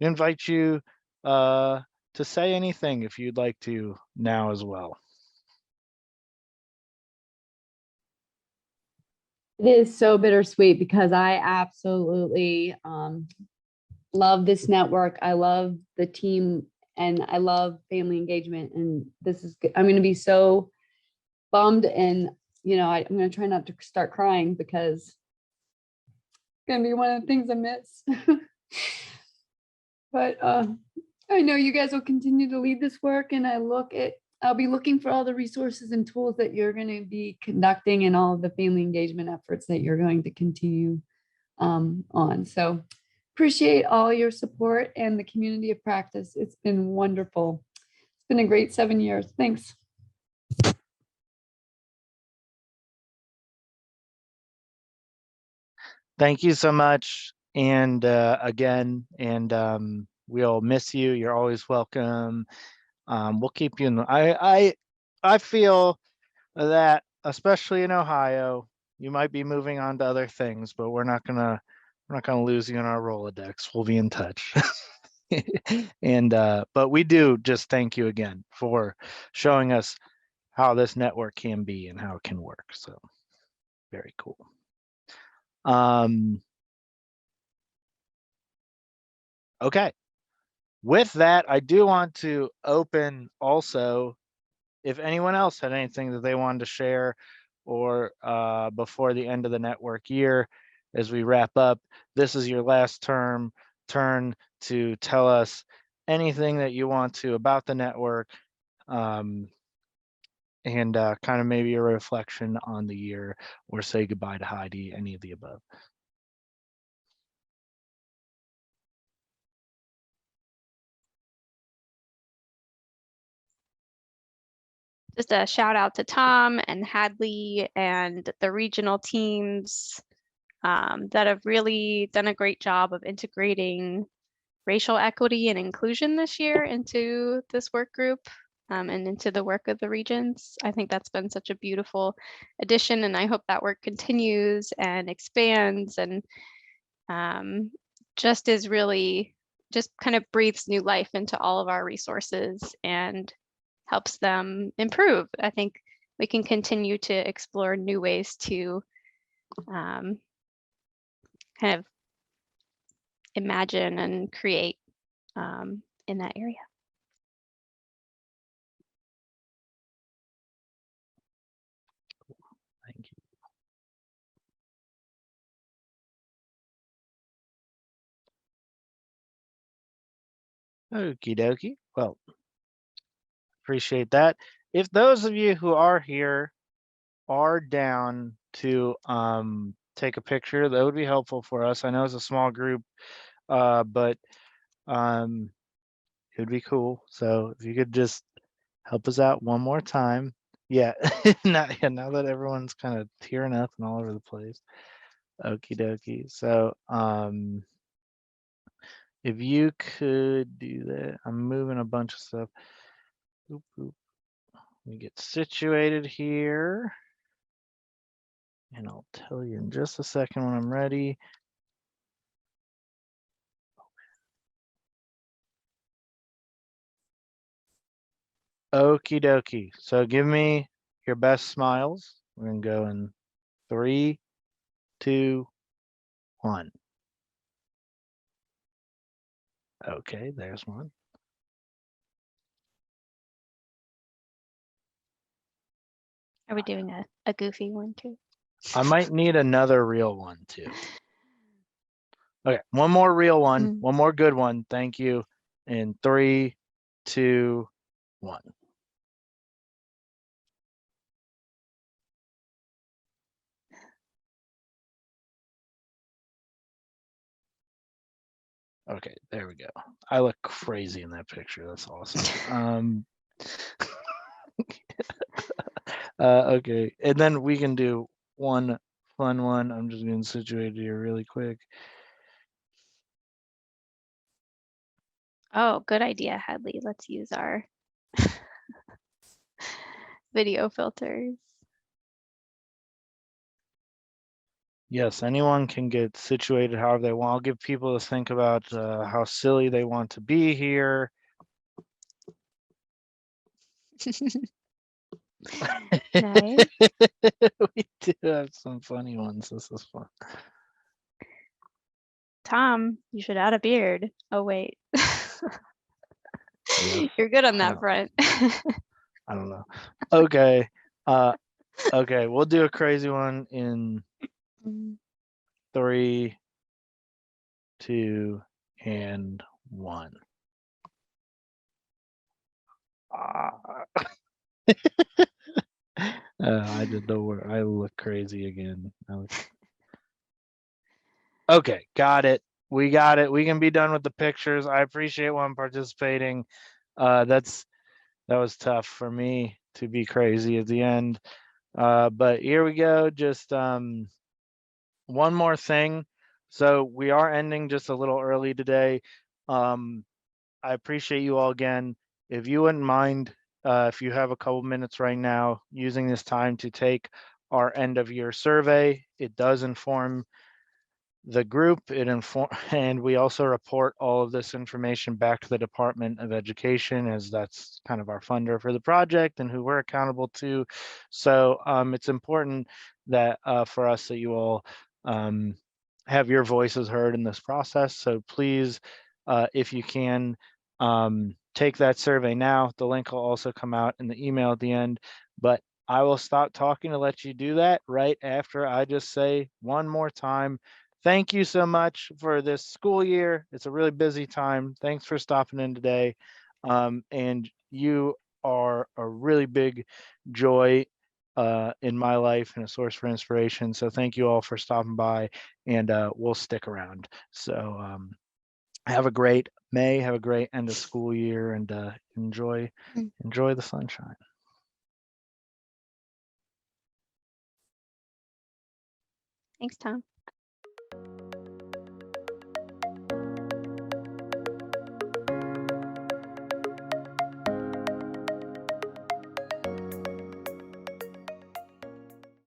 invite you to say anything if you'd like to now as well. It is so bittersweet because I absolutely love this network. I love the team, and I love family engagement. And I'm going to be so bummed, and I'm going to try not to start crying because it's going to be one of the things I miss. But I know you guys will continue to lead this work, and I'll be looking for all the resources and tools that you're going to be conducting, and all of the family engagement efforts that you're going to continue on. So appreciate all your support and the community of practice. It's been wonderful. It's been a great 7 years. Thanks. Thank you so much. And again, and we'll miss you. You're always welcome. We'll keep you in the, I feel that, especially in Ohio, you might be moving on to other things, but we're not gonna lose you in our Rolodex. We'll be in touch. And but we do just thank you again for showing us how this network can be and how it can work. So very cool. Okay. With that, I do want to open also, if anyone else had anything that they wanted to share, or before the end of the network year, as we wrap up, this is your last turn to tell us anything that you want to about the network, and kind of maybe a reflection on the year, or say goodbye to Heidi, any of the above. Just a shout out to Tom and Hadley and the regional teams that have really done a great job of integrating racial equity and inclusion this year into this work group and into the work of the regions. I think that's been such a beautiful addition, and I hope that work continues and expands and just kind of breathes new life into all of our resources and helps them improve. I think we can continue to explore new ways to kind of imagine and create in that area. Thank you. Okie dokie. Well, appreciate that. If those of you who are here are down to take a picture, that would be helpful for us. I know it's a small group, but it would be cool. So if you could just help us out one more time. Yeah, now that everyone's kind of tearing up and all over the place. Okie dokie. So if you could do that, I'm moving a bunch of stuff. Oop, oop. Let me get situated here. And I'll tell you in just a second when I'm ready. Okie dokie. So give me your best smiles. We're gonna go in 3, 2, 1. Okay, there's one. Are we doing a goofy one too? I might need another real one too. Okay, one more real one, one more good one. Thank you. In 3, 2, 1. Okay, there we go. I look crazy in that picture. That's awesome. Okay, and then we can do one fun one. I'm just getting situated here really quick. Oh, good idea, Hadley. Let's use our video filters. Yes, anyone can get situated however they want. I'll give people to think about how silly they want to be here. Nice. We do have some funny ones. This is fun. Tom, you should add a beard. Oh, wait. Yes. You're good on that front. I don't know. Okay. Okay, we'll do a crazy one in 3, 2, and 1. I did the work. I look crazy again. Okay, got it. We got it. We can be done with the pictures. I appreciate one participating. That was tough for me to be crazy at the end. But here we go. Just one more thing. So we are ending just a little early today. I appreciate you all again. If you wouldn't mind, if you have a couple minutes right now, using this time to take our end of year survey. It does inform the group, and we also report all of this information back to the Department of Education, as that's kind of our funder for the project and who we're accountable to. So it's important that for us that you all have your voices heard in this process. So please, if you can, take that survey now. The link will also come out in the email at the end, but I will stop talking to let you do that right after I just say one more time, thank you so much for this school year. It's a really busy time. Thanks for stopping in today. And you are a really big joy in my life and a source for inspiration. So thank you all for stopping by, and we'll stick around. So have a great May, have a great end of school year, and enjoy the sunshine. Thanks, Tom.